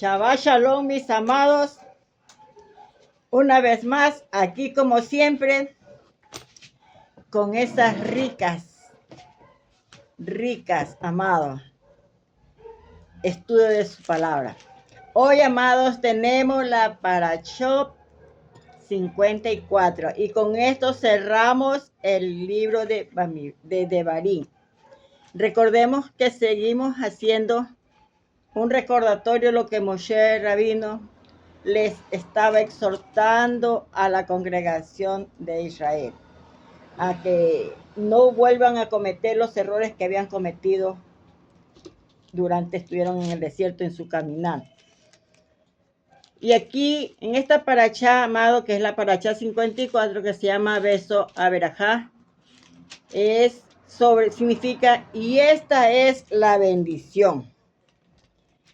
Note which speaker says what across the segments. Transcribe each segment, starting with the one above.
Speaker 1: Shabbat Shalom, mis amados. Una vez más, aquí como siempre, con esas ricas, amados, estudio de su palabra. Hoy, amados, tenemos la Parashot 54 y con esto cerramos el libro de Devarim. Recordemos que seguimos haciendo un recordatorio de lo que Moshe Rabino les estaba exhortando a la congregación de Israel, a que no vuelvan a cometer los errores que habían cometido durante estuvieron en el desierto en su caminar. Y aquí, en esta parachá, amado, que es la parachá 54, que se llama Beso Averajá, significa, y esta es la bendición.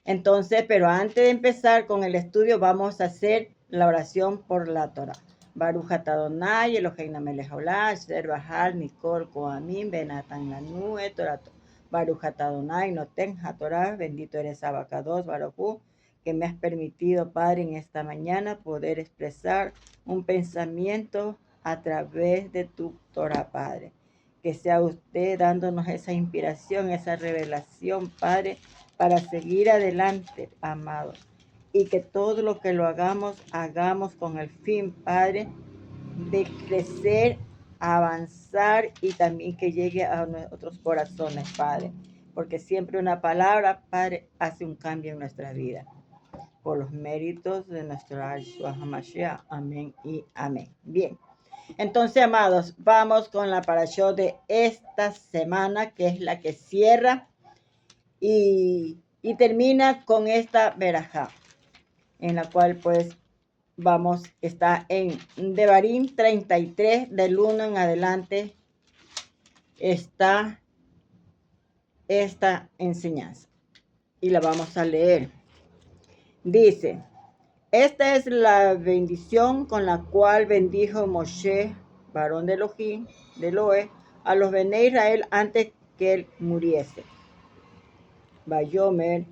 Speaker 1: Entonces, pero antes de empezar con el estudio, vamos a hacer la oración por la Torah. Baruch atah Adonai, Eloheinu melech haolam, asher bahar mikol koamim benatan lanu et torato. Baruch atah Adonai noten haTorah, bendito eres Abacados, Baruj, que me has permitido, Padre, en esta mañana poder expresar un pensamiento a través de tu Torah, Padre. Que sea usted dándonos esa inspiración, esa revelación, Padre, para seguir adelante, amados. Y que todo lo que lo hagamos con el fin, Padre, de crecer, avanzar y también que llegue a nuestros corazones, Padre. Porque siempre una palabra, Padre, hace un cambio en nuestra vida. Por los méritos de nuestro Yahshua HaMashiach. Amén y amén. Bien. Entonces, amados, vamos con la parashot de esta semana, que es la que cierra y termina con esta verajá, en la cual pues está en Devarim 33, del 1 en adelante, está esta enseñanza. Y la vamos a leer. Dice: esta es la bendición con la cual bendijo Moshe, varón de Elohim, de Eloé, a los Bene Israel antes que él muriese. Bayomer,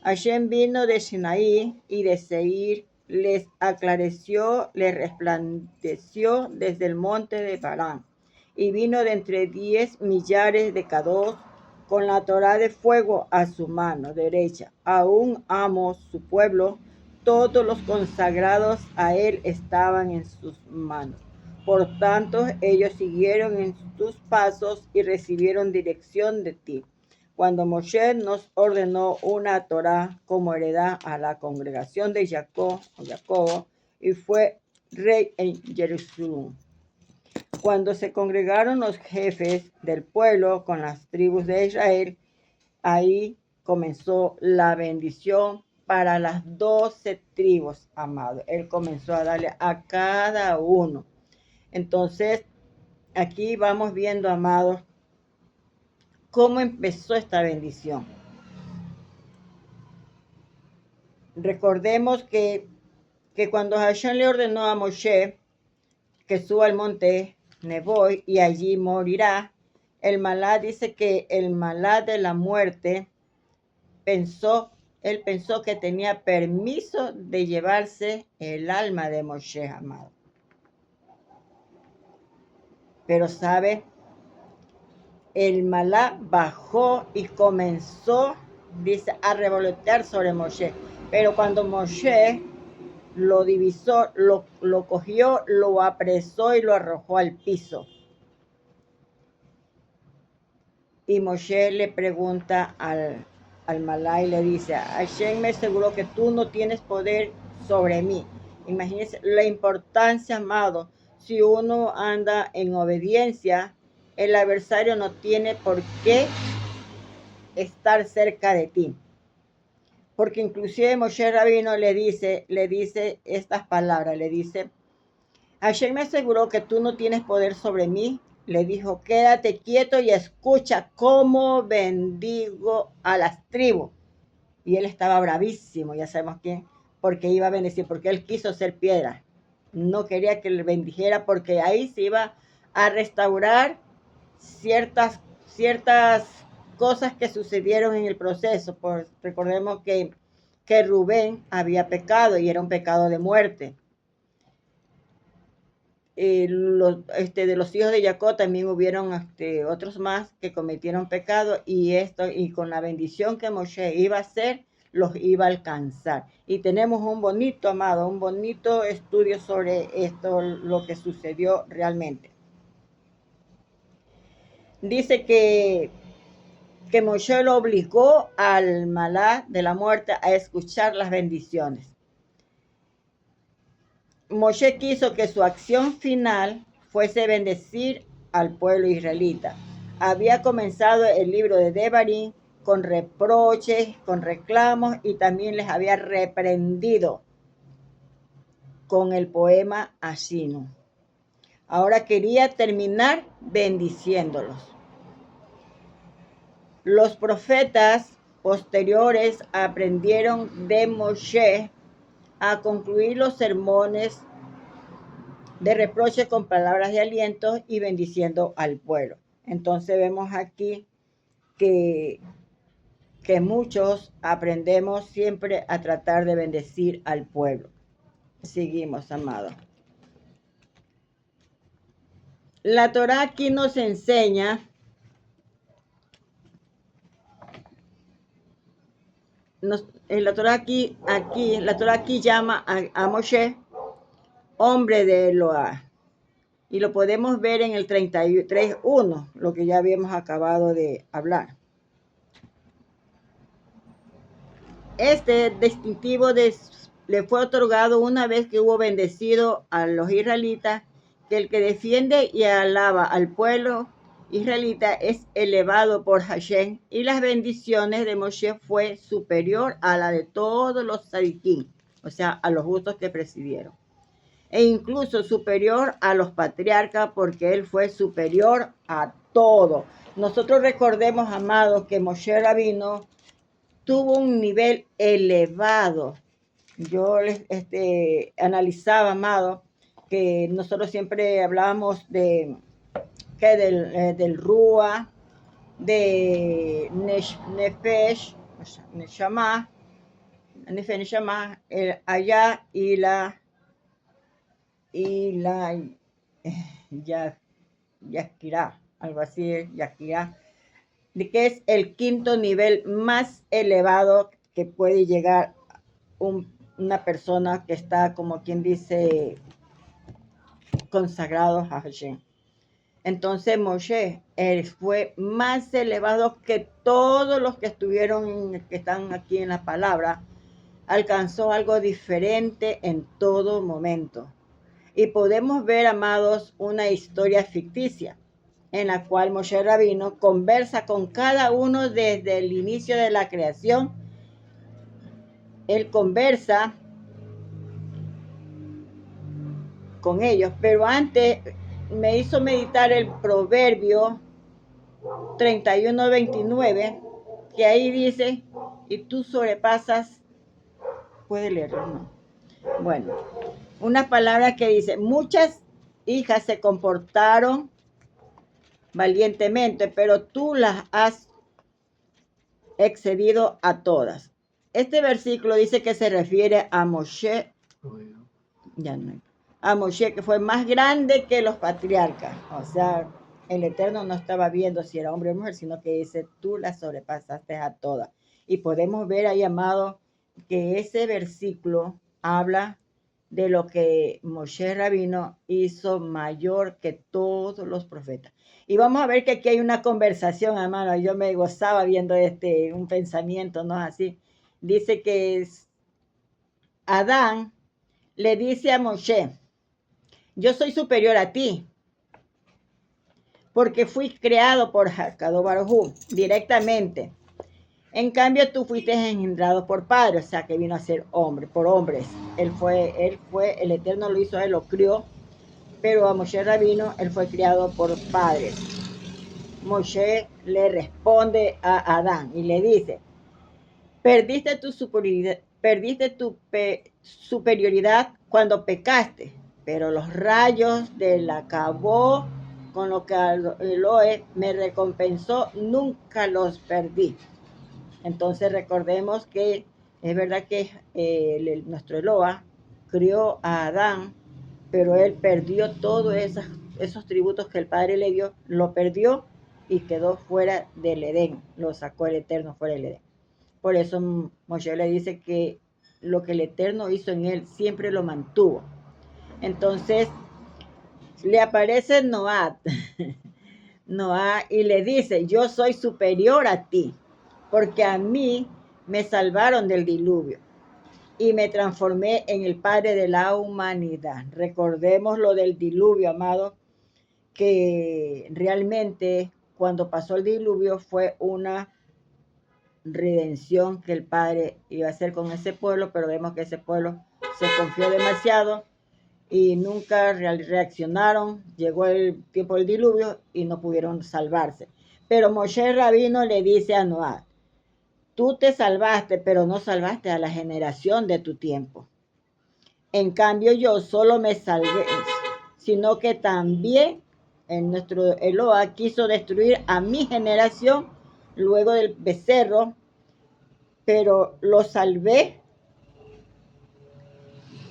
Speaker 1: Hashem vino de Sinaí y de Seir, les aclareció, les resplandeció desde el monte de Parán, y vino de entre 10 millares de Kados, con la Torá de fuego a su mano derecha. Aún amo su pueblo, todos los consagrados a él estaban en sus manos. Por tanto, ellos siguieron en tus pasos y recibieron dirección de ti. Cuando Moshe nos ordenó una Torá como heredad a la congregación de Jacobo, y fue rey en Jerusalén. Cuando se congregaron los jefes del pueblo con las tribus de Israel, ahí comenzó la bendición para las 12 tribus, amado. Él comenzó a darle a cada uno. Entonces, aquí vamos viendo, amados, cómo empezó esta bendición. Recordemos que cuando Hashem le ordenó a Moshe que suba al monte Nebo y allí morirá, el malá dice que el malá de la muerte él pensó que tenía permiso de llevarse el alma de Moshe, amado. Pero sabe, el malá bajó y comenzó, dice, a revolotear sobre Moshe. Pero cuando Moshe lo divisó, lo cogió, lo apresó y lo arrojó al piso. Y Moshe le pregunta al malá y le dice: Hashem me aseguró que tú no tienes poder sobre mí. Imagínense la importancia, amado. Si uno anda en obediencia, el adversario no tiene por qué estar cerca de ti. Porque inclusive Moshe Rabino le dice estas palabras, le dice: Hashem me aseguró que tú no tienes poder sobre mí. Le dijo: quédate quieto y escucha cómo bendigo a las tribus. Y él estaba bravísimo, ya sabemos quién, porque iba a bendecir, porque él quiso ser piedra. No quería que le bendijera, porque ahí se iba a restaurar ciertas cosas que sucedieron en el proceso. Pues recordemos que que Rubén había pecado y era un pecado de muerte. De los hijos de Jacob también hubieron otros más que cometieron pecado y con la bendición que Moshe iba a hacer, los iba a alcanzar. Y tenemos un bonito estudio sobre esto, lo que sucedió realmente. Dice que Moshe lo obligó al malá de la muerte a escuchar las bendiciones. Moshe quiso que su acción final fuese bendecir al pueblo israelita. Había comenzado el libro de Devarim con reproches, con reclamos y también les había reprendido con el poema Ashinu. Ahora quería terminar bendiciéndolos. Los profetas posteriores aprendieron de Moshe a concluir los sermones de reproche con palabras de aliento y bendiciendo al pueblo. Entonces vemos aquí que muchos aprendemos siempre a tratar de bendecir al pueblo. Seguimos, amados. La Torá aquí nos enseña, la Torá aquí llama a Moshe hombre de Eloah. Y lo podemos ver en el 33.1, lo que ya habíamos acabado de hablar. Este distintivo le fue otorgado una vez que hubo bendecido a los israelitas, que el que defiende y alaba al pueblo israelita es elevado por Hashem, y las bendiciones de Moshe fue superior a la de todos los tzadikim, o sea, a los justos que presidieron, e incluso superior a los patriarcas, porque él fue superior a todo. Nosotros recordemos, amados, que Moshe Rabino tuvo un nivel elevado. Yo les analizaba, amado, que nosotros siempre hablábamos del Rúa, de Nefesh, Neshama, allá y la Yakirá, algo así, Yakirá, de que es el quinto nivel más elevado que puede llegar una persona que está, como quien dice, consagrado a Hashem. Entonces Moshe, él fue más elevado que todos los que están aquí en la palabra. Alcanzó algo diferente en todo momento. Y podemos ver, amados, una historia ficticia en la cual Moshe Rabino conversa con cada uno desde el inicio de la creación. Él conversa con ellos, pero antes me hizo meditar el Proverbio 31:29, que ahí dice, y tú sobrepasas, puede leerlo, ¿no? Bueno, una palabra que dice, muchas hijas se comportaron valientemente, pero tú las has excedido a todas. Este versículo dice que se refiere a Moshe, a Moshe, que fue más grande que los patriarcas. O sea, el Eterno no estaba viendo si era hombre o mujer, sino que dice, tú las sobrepasaste a todas. Y podemos ver ahí, amado, que ese versículo habla de lo que Moshe Rabino hizo mayor que todos los profetas. Y vamos a ver que aquí hay una conversación, hermano. Yo me gozaba viendo un pensamiento, ¿no? Así. Dice que Adán le dice a Moshe, yo soy superior a ti, porque fui creado por Hakadosh Baruj Hu directamente. En cambio, tú fuiste engendrado por padre, o sea, que vino a ser hombre, por hombres. Él fue, el Eterno lo hizo, él lo crió, pero a Moshe Rabino, él fue criado por padres. Moshe le responde a Adán y le dice, perdiste tu superioridad cuando pecaste, pero los rayos de la Kabod con lo que Elohe me recompensó, nunca los perdí. Entonces recordemos que Es verdad que nuestro Eloa crió a Adán, pero él perdió todos esos tributos que el Padre le dio, lo perdió y quedó fuera del Edén, lo sacó el Eterno fuera del Edén. Por eso Moshe le dice que lo que el Eterno hizo en él siempre lo mantuvo. Entonces le aparece Noah, Noah y le dice, yo soy superior a ti, porque a mí me salvaron del diluvio y me transformé en el padre de la humanidad. Recordemos lo del diluvio, amado, que realmente cuando pasó el diluvio fue una redención que el Padre iba a hacer con ese pueblo, pero vemos que ese pueblo se confió demasiado y nunca reaccionaron. Llegó el tiempo del diluvio y no pudieron salvarse. Pero Moshe Rabino le dice a Noah, tú te salvaste, pero no salvaste a la generación de tu tiempo. En cambio, yo solo me salvé, sino que también en nuestro Eloa quiso destruir a mi generación luego del becerro, pero lo salvé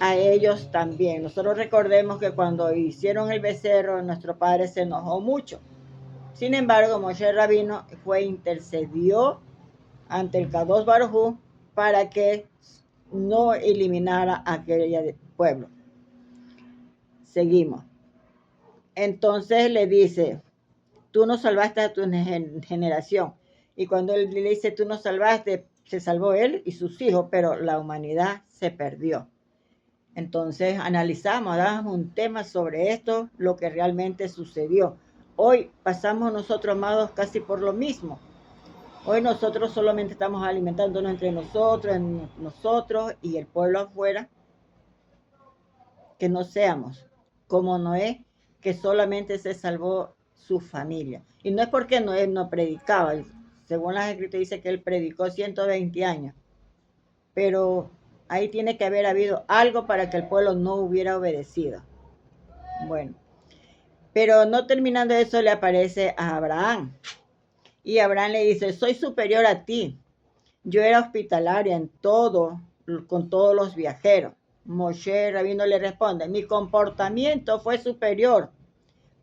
Speaker 1: a ellos también. Nosotros recordemos que cuando hicieron el becerro, nuestro padre se enojó mucho. Sin embargo, Moshe Rabino intercedió ante el Kadosh Baruj Hu para que no eliminara a aquel pueblo. Seguimos. Entonces le dice, tú no salvaste a tu generación. Y cuando él le dice, tú no salvaste, se salvó él y sus hijos, pero la humanidad se perdió. Entonces analizamos, damos un tema sobre esto, lo que realmente sucedió. Hoy pasamos nosotros, amados, casi por lo mismo. Hoy nosotros solamente estamos alimentándonos entre nosotros y el pueblo afuera. Que no seamos como Noé, que solamente se salvó su familia. Y no es porque Noé no predicaba, según las escrituras dice que él predicó 120 años, pero ahí tiene que haber habido algo para que el pueblo no hubiera obedecido. Bueno, pero no terminando eso le aparece a Abraham. Y Abraham le dice, soy superior a ti. Yo era hospitalaria en todo, con todos los viajeros. Moshe Rabino le responde, mi comportamiento fue superior.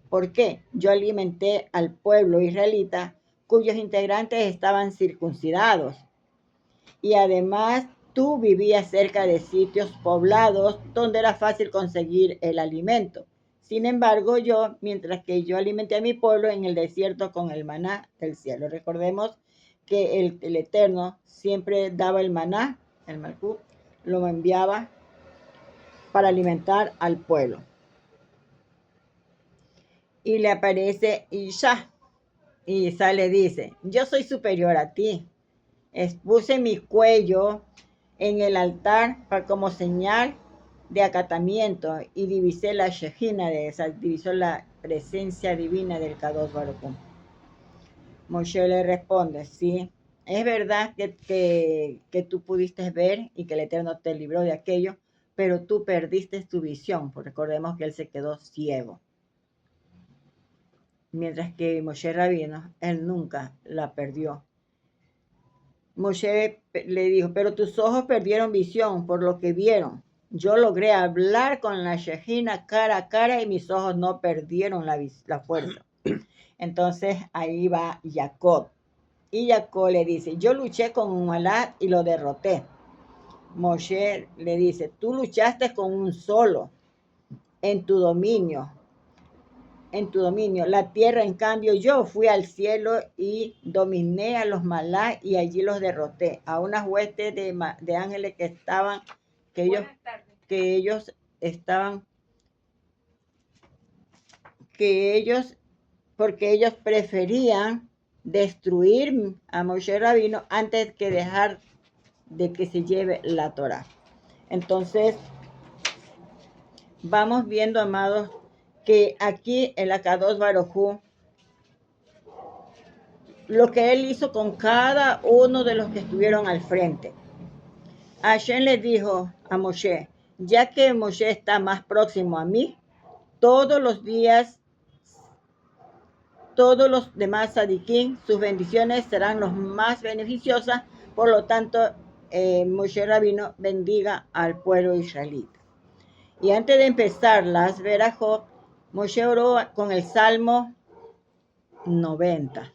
Speaker 1: ¿Por qué? Yo alimenté al pueblo israelita cuyos integrantes estaban circuncidados. Y además tú vivías cerca de sitios poblados donde era fácil conseguir el alimento. Sin embargo, mientras que yo alimenté a mi pueblo en el desierto con el maná del cielo. Recordemos que el Eterno siempre daba el maná, el malcú, lo enviaba para alimentar al pueblo. Y le aparece Isha. Y Isha le dice, yo soy superior a ti. Expuse mi cuello en el altar como señal de acatamiento y divisé la Shejina de esa, divisó la presencia divina del Kadosh Baruj Hu. Moshe le responde, sí, es verdad que tú pudiste ver y que el Eterno te libró de aquello, pero tú perdiste tu visión, porque recordemos que él se quedó ciego. Mientras que Moshe Rabino, él nunca la perdió. Moshe le dijo, pero tus ojos perdieron visión por lo que vieron. Yo logré hablar con la Shejina cara a cara y mis ojos no perdieron la fuerza. Entonces ahí va Jacob. Y Jacob le dice, yo luché con un Malá y lo derroté. Moshe le dice, tú luchaste con un solo en tu dominio. La tierra, en cambio, yo fui al cielo y dominé a los malá y allí los derroté, a unas huestes de ángeles porque ellos preferían destruir a Moshe Rabino antes que dejar de que se lleve la Torá. Entonces, vamos viendo, amados, que aquí el Akadosh Baruj Hu, lo que él hizo con cada uno de los que estuvieron al frente. Hashem le dijo a Moshe, ya que Moshe está más próximo a mí, todos los días, todos los demás sadiquín, sus bendiciones serán los más beneficiosas, por lo tanto, Moshe Rabino bendiga al pueblo israelita. Y antes de empezar las verajot, Moshe oró con el Salmo 90.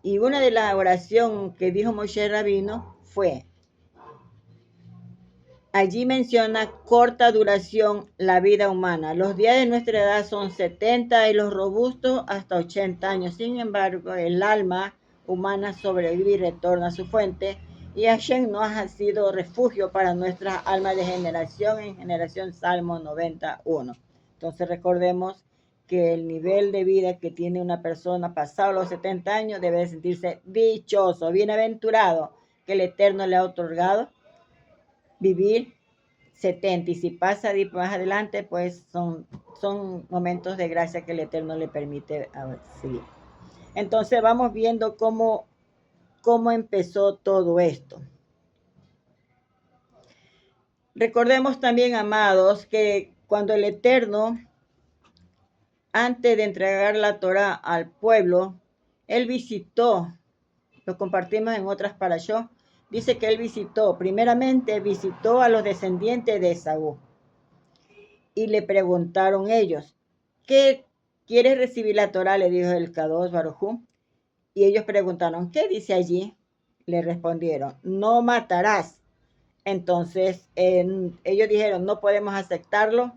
Speaker 1: Y una de las oraciones que dijo Moshe Rabino fue, allí menciona corta duración la vida humana. Los días de nuestra edad son 70 y los robustos hasta 80 años. Sin embargo, el alma humana sobrevive y retorna a su fuente. Y Hashem nos ha sido refugio para nuestra alma de generación en generación. Salmo 91. Entonces recordemos que el nivel de vida que tiene una persona pasado los 70 años debe sentirse dichoso, bienaventurado, que el Eterno le ha otorgado vivir 70, y si pasa más adelante, pues son momentos de gracia que el Eterno le permite seguir. Entonces vamos viendo cómo empezó todo esto. Recordemos también, amados, que cuando el Eterno, antes de entregar la Torá al pueblo, él visitó, lo compartimos en otras parashot, dice que él primeramente visitó a los descendientes de Esaú. Y le preguntaron ellos, ¿qué quieres recibir la Torá? Le dijo el Kadosh Baruj Hu. Y ellos preguntaron, ¿qué dice allí? Le respondieron, no matarás. Entonces ellos dijeron, no podemos aceptarlo.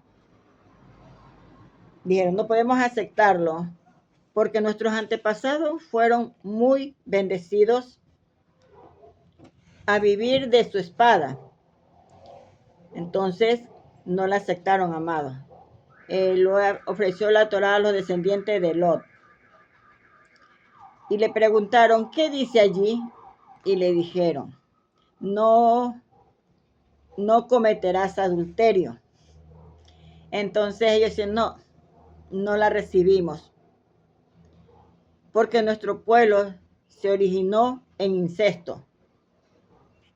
Speaker 1: Dijeron, no podemos aceptarlo porque nuestros antepasados fueron muy bendecidos a vivir de su espada. Entonces no la aceptaron, amados. Lo ofreció la Torá a los descendientes de Lot. Y le preguntaron, ¿qué dice allí? Y le dijeron, no cometerás adulterio. Entonces ellos dicen, no la recibimos. Porque nuestro pueblo se originó en incesto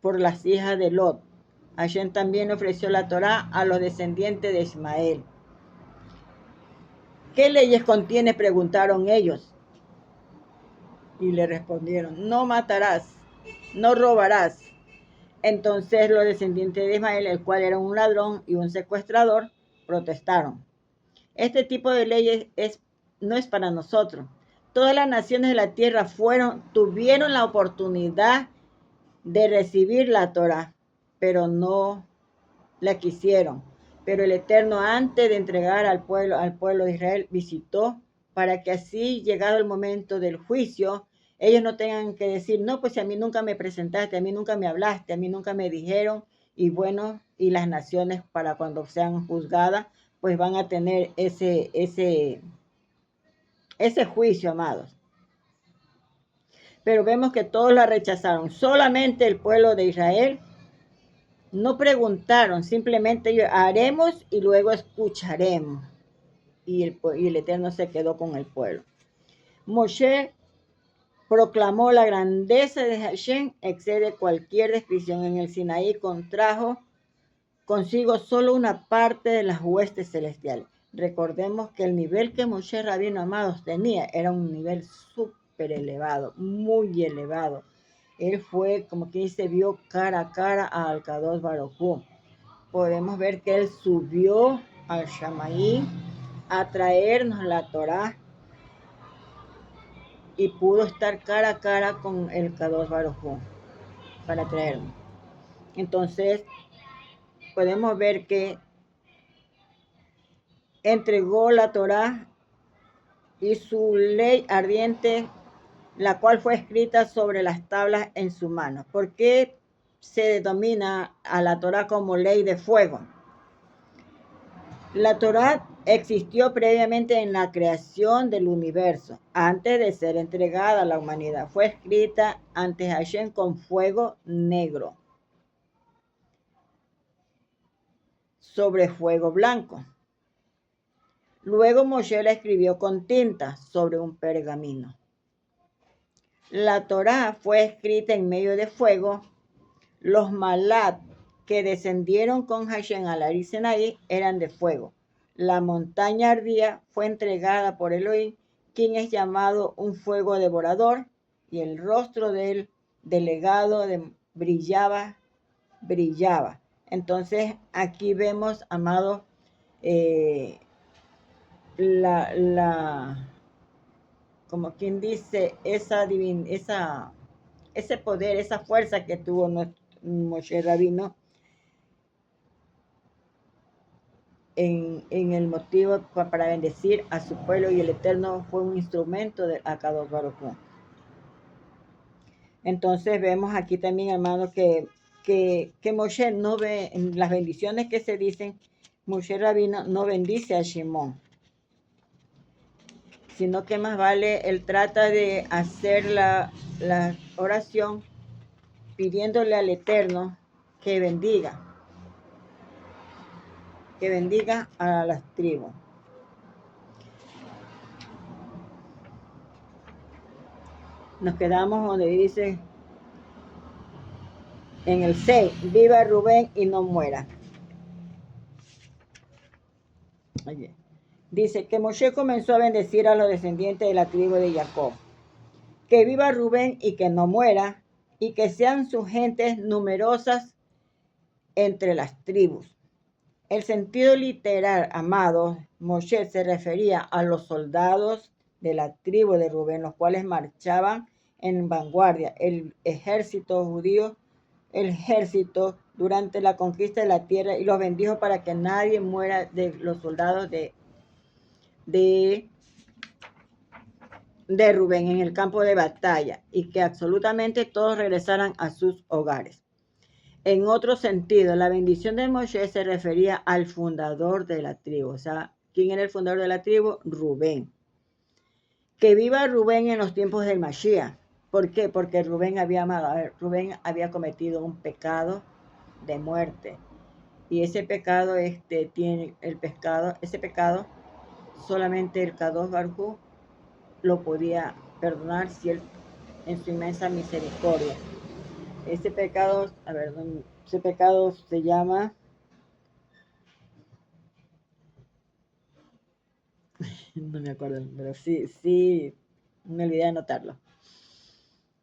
Speaker 1: por las hijas de Lot. Hashem también ofreció la Torá a los descendientes de Ismael. ¿Qué leyes contiene? Preguntaron ellos. Y le respondieron, no matarás, no robarás. Entonces los descendientes de Ismael, el cual era un ladrón y un secuestrador, protestaron. Este tipo de leyes no es para nosotros. Todas las naciones de la tierra tuvieron la oportunidad de recibir la Torá, pero no la quisieron. Pero el Eterno, antes de entregar al pueblo de Israel, visitó para que así, llegado el momento del juicio, ellos no tengan que decir, no, pues a mí nunca me presentaste, a mí nunca me hablaste, a mí nunca me dijeron. Y bueno, y las naciones, para cuando sean juzgadas, pues van a tener ese juicio, amados. Pero vemos que todos la rechazaron. Solamente el pueblo de Israel no preguntaron, simplemente ellos haremos y luego escucharemos. Y el Eterno se quedó con el pueblo. Moshe proclamó la grandeza de Hashem, excede cualquier descripción. En el Sinaí contrajo consigo solo una parte de las huestes celestiales. Recordemos que el nivel que Moshe Rabino, amados, tenía era un nivel súper elevado, muy elevado. Él fue, como que dice, vio cara a cara al Kadosh Baruj Hu. Podemos ver que él subió al Shamaí a traernos la Torá y pudo estar cara a cara con el Kadosh Baruj Hu para traernos. Entonces, podemos ver que entregó la Torá y su ley ardiente, la cual fue escrita sobre las tablas en su mano. ¿Por qué se denomina a la Torá como ley de fuego? La Torá existió previamente en la creación del universo, antes de ser entregada a la humanidad. Fue escrita ante Hashem con fuego negro sobre fuego blanco. Luego Moshe la escribió con tinta sobre un pergamino. La Torá fue escrita en medio de fuego. Los malat que descendieron con Hashem al Ar Sinaí eran de fuego. La montaña ardía, fue entregada por Elohim, quien es llamado un fuego devorador, y el rostro del delegado brillaba, brillaba. Entonces aquí vemos, amados, como quien dice, ese poder, esa fuerza que tuvo Moshe Rabino en el motivo para bendecir a su pueblo, y el Eterno fue un instrumento de Akadosh Baruj Hu. Entonces vemos aquí también, hermanos, que Moshe no ve, en las bendiciones que se dicen, Moshe Rabino no bendice a Shimón, sino que más vale, él trata de hacer la oración pidiéndole al Eterno que bendiga a las tribus. Nos quedamos donde dice en el 6, viva Rubén y no muera. Oye, dice que Moshe comenzó a bendecir a los descendientes de la tribu de Jacob. Que viva Rubén y que no muera, y que sean sus gentes numerosas entre las tribus. El sentido literal, amados, Moshe se refería a los soldados de la tribu de Rubén, los cuales marchaban en vanguardia, el ejército judío, durante la conquista de la tierra, y los bendijo para que nadie muera de los soldados de Rubén en el campo de batalla, y que absolutamente todos regresaran a sus hogares. En otro sentido, la bendición de Moshe se refería al fundador de la tribu. O sea, ¿quién era el fundador de la tribu? Rubén. Que viva Rubén en los tiempos del Mashiach. ¿Por qué? Porque Rubén había cometido un pecado de muerte. Y ese pecado, ese pecado solamente el Kadosh Baruj Hu lo podía perdonar si él, en su inmensa misericordia. Ese pecado se llama, no me acuerdo, pero sí, me olvidé de anotarlo.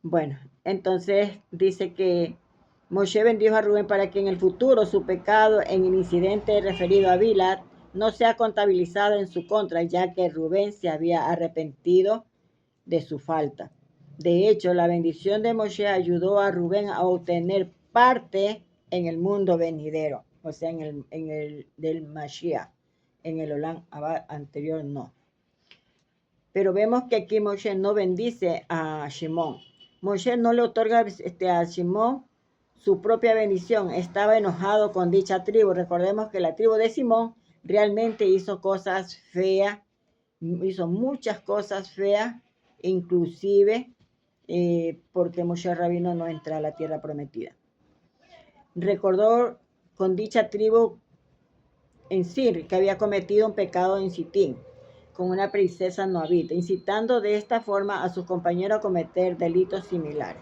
Speaker 1: Bueno, entonces dice que Moshe bendijo a Rubén para que en el futuro su pecado en el incidente referido a Bilat no sea contabilizado en su contra, ya que Rubén se había arrepentido de su falta. De hecho, la bendición de Moshe ayudó a Rubén a obtener parte en el mundo venidero, o sea, en el del Mashiach. En el Olam Abba anterior no. Pero vemos que aquí Moshe no bendice a Shimón. Moshe no le otorga a Shimón su propia bendición. Estaba enojado con dicha tribu. Recordemos que la tribu de Simón realmente hizo cosas feas, hizo muchas cosas feas, inclusive porque Moshe Rabino no entra a la tierra prometida. Recordó con dicha tribu en Sir que había cometido un pecado en Sitín con una princesa noavita, incitando de esta forma a sus compañeros a cometer delitos similares.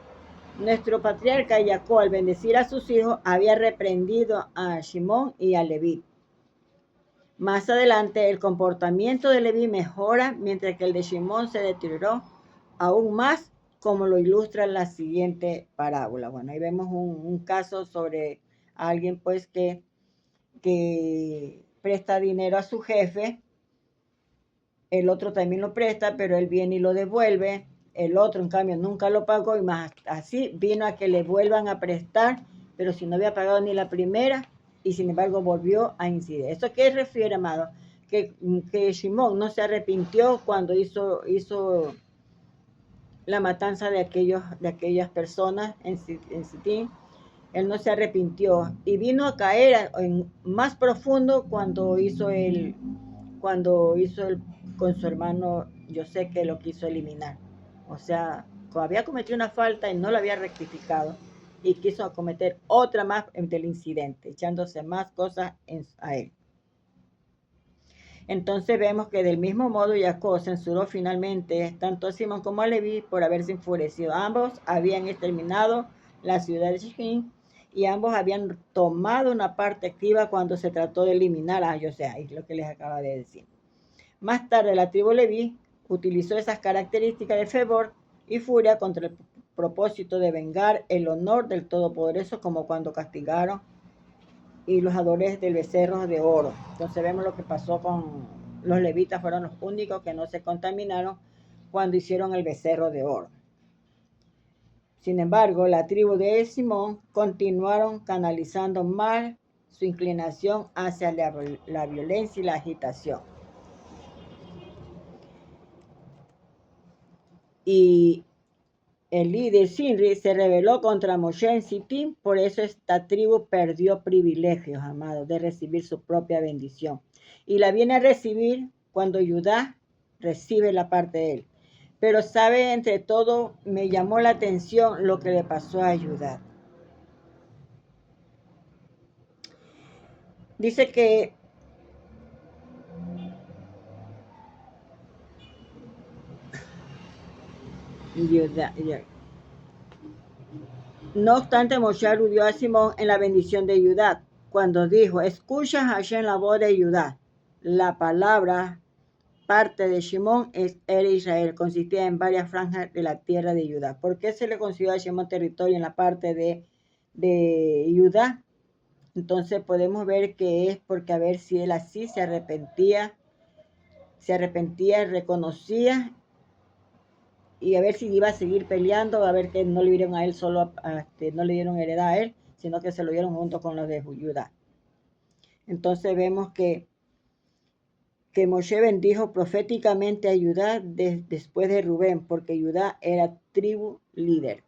Speaker 1: Nuestro patriarca Jacob, al bendecir a sus hijos, había reprendido a Shimón y a Leví. Más adelante, el comportamiento de Leví mejora, mientras que el de Shimón se deterioró aún más, como lo ilustra la siguiente parábola. Bueno, ahí vemos un caso sobre alguien pues que presta dinero a su jefe, el otro también lo presta, pero él viene y lo devuelve, el otro en cambio nunca lo pagó, y más así vino a que le vuelvan a prestar, pero si no había pagado ni la primera, y sin embargo volvió a incidir. ¿Eso qué refiere, amado? Que Shimón no se arrepintió cuando hizo la matanza de aquellas personas en Sitín. Él no se arrepintió y vino a caer en más profundo cuando hizo con su hermano José, que lo quiso eliminar. O sea, había cometido una falta y no lo había rectificado, y quiso cometer otra más del incidente, echándose más cosas a él. Entonces vemos que del mismo modo Jacob censuró finalmente tanto a Simón como a Leví por haberse enfurecido. Ambos habían exterminado la ciudad de Shechem, y ambos habían tomado una parte activa cuando se trató de eliminar a José. Es lo que les acaba de decir. Más tarde la tribu Leví utilizó esas características de fervor y furia contra el propósito de vengar el honor del Todopoderoso, como cuando castigaron y los adores del becerro de oro. Entonces vemos lo que pasó con los levitas, fueron los únicos que no se contaminaron cuando hicieron el becerro de oro. Sin embargo, la tribu de Simón continuaron canalizando mal su inclinación hacia la violencia y la agitación. Y el líder Sinri se rebeló contra Moshe en Sittim, por eso esta tribu perdió privilegios, amados, de recibir su propia bendición. Y la viene a recibir cuando Judá recibe la parte de él. Pero sabe, entre todo, me llamó la atención lo que le pasó a Judá. Dice que Judá, no obstante, Moshe aludió a Simón en la bendición de Judá, cuando dijo, escucha Hashem la voz de Judá. La palabra parte de Shimón era Israel, consistía en varias franjas de la tierra de Judá. ¿Por qué se le concedió a Shimón territorio en la parte de Judá? Entonces podemos ver que es porque a ver si él así se arrepentía, reconocía, y a ver si iba a seguir peleando, a ver que no le dieron a él solo, no le dieron heredad a él, sino que se lo dieron junto con los de Judá. Entonces vemos que Moshe bendijo proféticamente a Judá después de Rubén, porque Judá era tribu líder.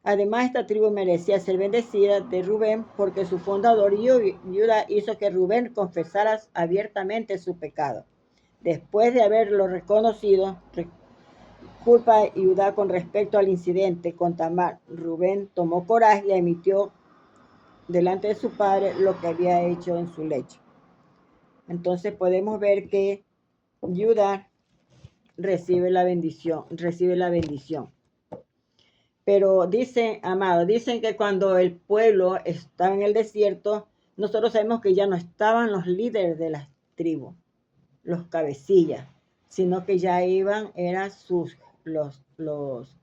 Speaker 1: Además, esta tribu merecía ser bendecida de Rubén, porque su fundador Judá hizo que Rubén confesara abiertamente su pecado. Después de haberlo reconocido, culpa a Judá con respecto al incidente con Tamar, Rubén tomó coraje y emitió delante de su padre lo que había hecho en su lecho. Entonces podemos ver que Judá recibe la bendición. Pero dicen, amado, dicen que cuando el pueblo estaba en el desierto, nosotros sabemos que ya no estaban los líderes de las tribus, los cabecillas, sino que ya eran los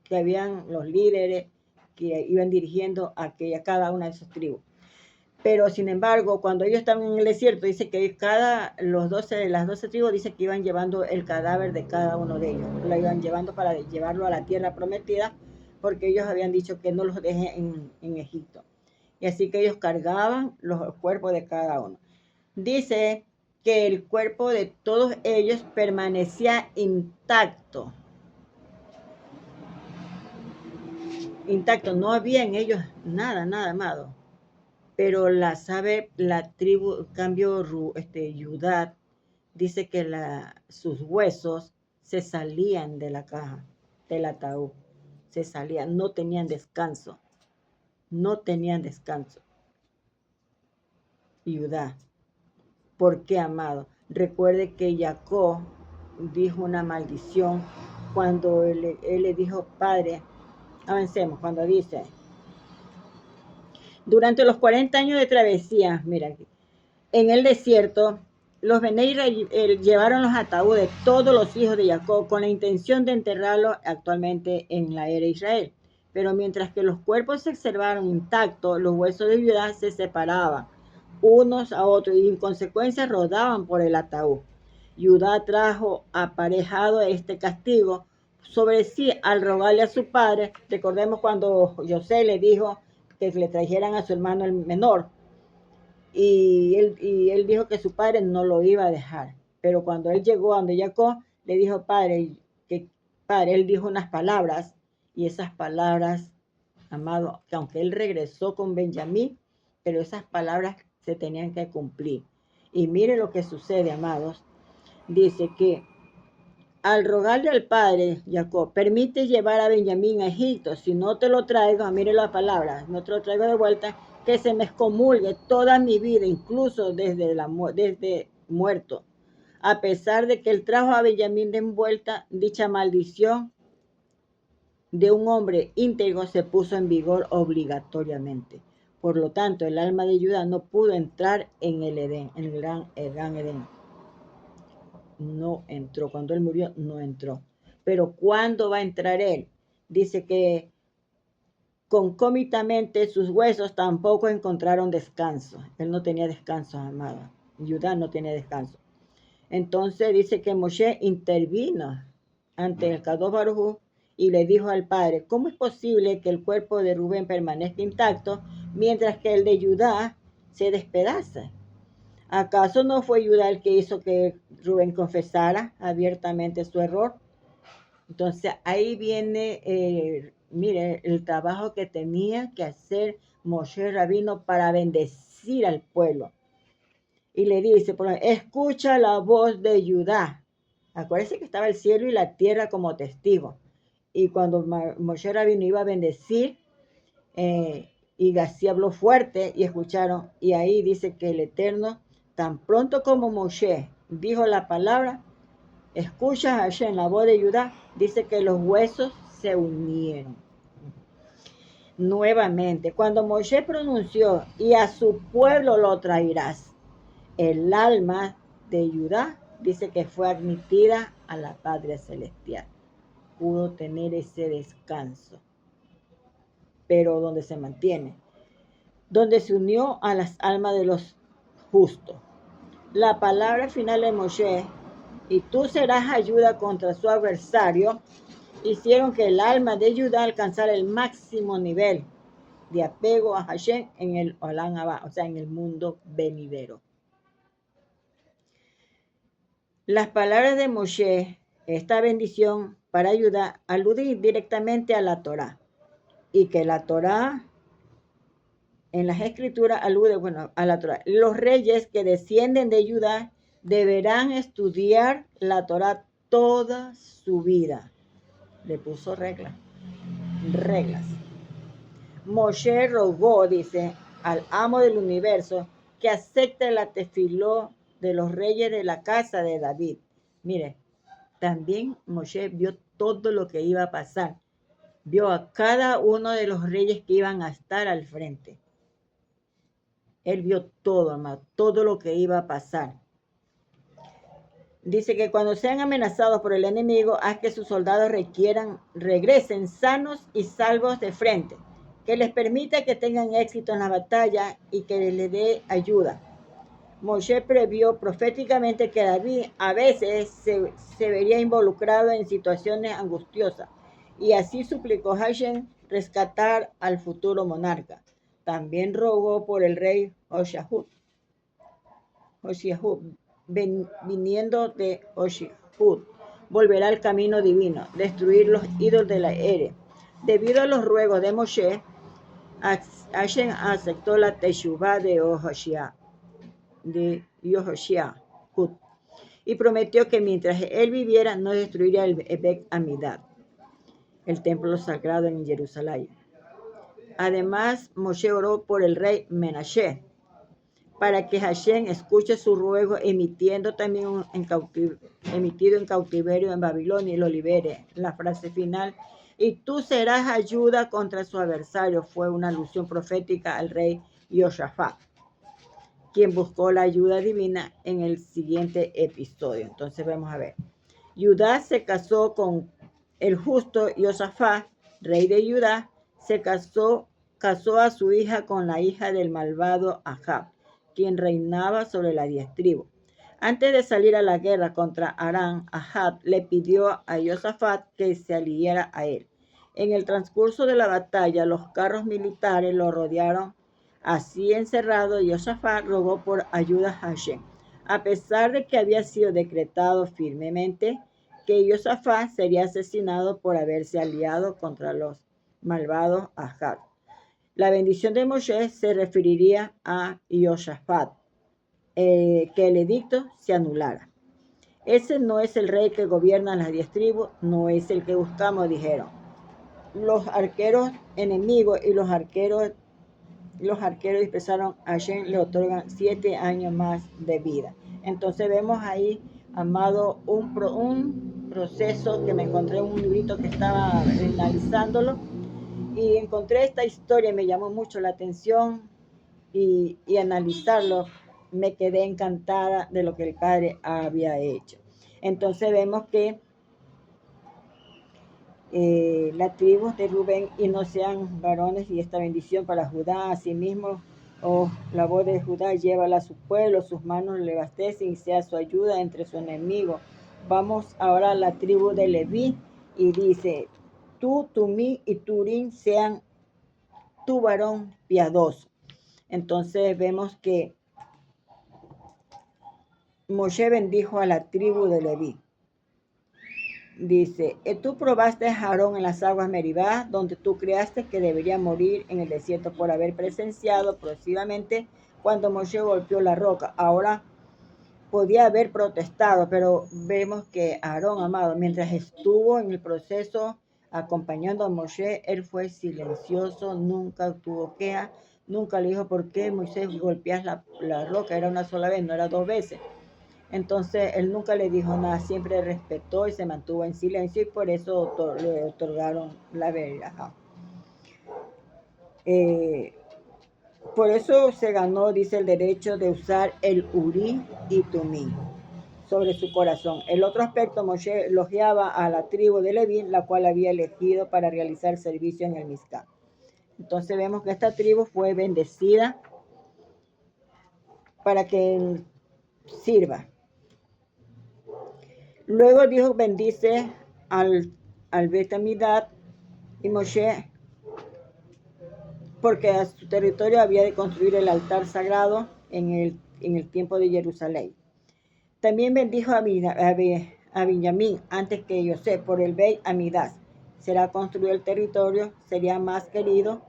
Speaker 1: que habían, los líderes que iban dirigiendo a cada una de esas tribus. Pero sin embargo, cuando ellos estaban en el desierto, dice que las 12 tribus, dice que iban llevando el cadáver de cada uno de ellos. Lo iban llevando para llevarlo a la tierra prometida, porque ellos habían dicho que no los dejen en Egipto. Y así que ellos cargaban los cuerpos de cada uno. Dice que el cuerpo de todos ellos permanecía intacto. Intacto, no había en ellos nada, amado. Pero la tribu, cambio, Judá, dice que sus huesos se salían de la caja, del ataúd, se salían, no tenían descanso. Judá. ¿Por qué, amado? Recuerde que Jacob dijo una maldición cuando él le dijo, padre, avancemos, cuando dice, durante los 40 años de travesía, mira aquí, en el desierto, los Bené Israel llevaron los ataúdes de todos los hijos de Jacob con la intención de enterrarlos actualmente en la era de Israel. Pero mientras que los cuerpos se observaron intactos, los huesos de Judá se separaban unos a otros y en consecuencia rodaban por el ataúd. Judá trajo aparejado este castigo sobre sí al rogarle a su padre. Recordemos cuando José le dijo que le trajeran a su hermano el menor. Y él dijo que su padre no lo iba a dejar. Pero cuando él llegó a donde Jacob, le dijo, padre, él dijo unas palabras, y esas palabras, amado, que aunque él regresó con Benjamín, pero esas palabras se tenían que cumplir. Y mire lo que sucede, amados. Dice que al rogarle al padre, Jacob, permite llevar a Benjamín a Egipto. Si no te lo traigo, mire las palabras, no te lo traigo de vuelta, que se me excomulgue toda mi vida, incluso desde muerto. A pesar de que él trajo a Benjamín de envuelta, dicha maldición de un hombre íntegro se puso en vigor obligatoriamente. Por lo tanto, el alma de Judá no pudo entrar en el Edén, en el gran Edén. No entró. Cuando él murió, no entró. Pero ¿cuándo va a entrar él? Dice que concomitantemente sus huesos tampoco encontraron descanso. Él no tenía descanso, amado. Judá no tenía descanso. Entonces dice que Moshe intervino ante el Kadosh Baruj Hu y le dijo al padre, ¿cómo es posible que el cuerpo de Rubén permanezca intacto mientras que el de Judá se despedaza? ¿Acaso no fue Judá el que hizo que Rubén confesara abiertamente su error? Entonces ahí viene, mire, el trabajo que tenía que hacer Moshe Rabino para bendecir al pueblo. Y le dice, escucha la voz de Judá. Acuérdense que estaba el cielo y la tierra como testigo. Y cuando Moshe Rabino iba a bendecir, y Gasí habló fuerte y escucharon. Y ahí dice que el Eterno, tan pronto como Moshe dijo la palabra, escucha a Hashem, la voz de Judá, dice que los huesos se unieron. Nuevamente, cuando Moshe pronunció, y a su pueblo lo traerás, el alma de Judá dice que fue admitida a la patria celestial. Pudo tener ese descanso, pero donde se mantiene, donde se unió a las almas de los justos. La palabra final de Moshe, y tú serás ayuda contra su adversario, hicieron que el alma de Judá alcanzara el máximo nivel de apego a Hashem en el Olam Haba, o sea, en el mundo venidero. Las palabras de Moshe, esta bendición para ayudar, aluden directamente a la Torá, y que la Torá en las escrituras alude, a la Torá. Los reyes que descienden de Judá deberán estudiar la Torá toda su vida. Le puso reglas. Moshe rogó, dice, al amo del universo que acepte la tefiló de los reyes de la casa de David. Mire, también Moshe vio todo lo que iba a pasar. Vio a cada uno de los reyes que iban a estar al frente. Él vio todo, amado, todo lo que iba a pasar. Dice que cuando sean amenazados por el enemigo, haz que sus soldados regresen sanos y salvos de frente, que les permita que tengan éxito en la batalla y que les dé ayuda. Moshe previó proféticamente que David a veces se vería involucrado en situaciones angustiosas, y así suplicó a Hashem rescatar al futuro monarca. También rogó por el rey Oshihud, viniendo de Oshihud, volverá al camino divino, destruir los ídolos de la Ere. Debido a los ruegos de Moshe, Hashem aceptó la Teshuvah de Yehoshua y prometió que mientras él viviera no destruiría el Bet Amidad, el templo sagrado en Jerusalén. Además, Moshe oró por el rey Menashe para que Hashem escuche su ruego, emitido en cautiverio en Babilonia, y lo libere. La frase final, y tú serás ayuda contra su adversario, fue una alusión profética al rey Josafat, quien buscó la ayuda divina en el siguiente episodio. Entonces vamos a ver. Judá se casó con el justo Josafat, rey de Judá, casó a su hija con la hija del malvado Ahab, quien reinaba sobre las 10 tribus. Antes de salir a la guerra contra Aram, Ahab le pidió a Josafat que se aliara a él. En el transcurso de la batalla, los carros militares lo rodearon. Así encerrado, Josafat rogó por ayuda a Hashem, a pesar de que había sido decretado firmemente que Josafat sería asesinado por haberse aliado contra los malvados Ahab. La bendición de Moshe se referiría a Josafat, que el edicto se anulara. Ese no es el rey que gobierna las 10 tribus, no es el que buscamos, dijeron. Los arqueros enemigos y los arqueros expresaron a Hashem le otorgan 7 años más de vida. Entonces vemos ahí, amado, un proceso que me encontré en un librito que estaba analizándolo, y encontré esta historia, me llamó mucho la atención, y analizarlo me quedé encantada de lo que el Padre había hecho. Entonces vemos que las tribus de Rubén y no sean varones, y esta bendición para Judá. Asimismo, la voz de Judá llévala a su pueblo, sus manos le abastecen y sea su ayuda entre sus enemigos. Vamos ahora a la tribu de Leví y dice, tú, Tumí y Turín sean tu varón piadoso. Entonces vemos que Moshe bendijo a la tribu de Leví. Dice, tú probaste a Aarón en las aguas Meribá, donde tú creaste que debería morir en el desierto por haber presenciado progresivamente cuando Moshe golpeó la roca. Ahora podía haber protestado, pero vemos que Aarón, amado, mientras estuvo en el proceso acompañando a Moshe, él fue silencioso, nunca tuvo queja, nunca le dijo por qué Moisés golpeas la roca, era una sola vez, no era 2 veces. Entonces él nunca le dijo nada, siempre respetó y se mantuvo en silencio y por eso le otorgaron la verajá. Por eso se ganó, dice, el derecho de usar el Urí y Tumí sobre su corazón. El otro aspecto, Moshe elogiaba a la tribu de Leví, la cual había elegido para realizar servicio en el Mizcán. Entonces vemos que esta tribu fue bendecida para que sirva. Luego dijo, bendice al Betamidad y Moshe, porque a su territorio había de construir el altar sagrado en el tiempo de Jerusalén. También bendijo a Benjamín antes que José por el Beit Amidas. Será construido el territorio, sería más querido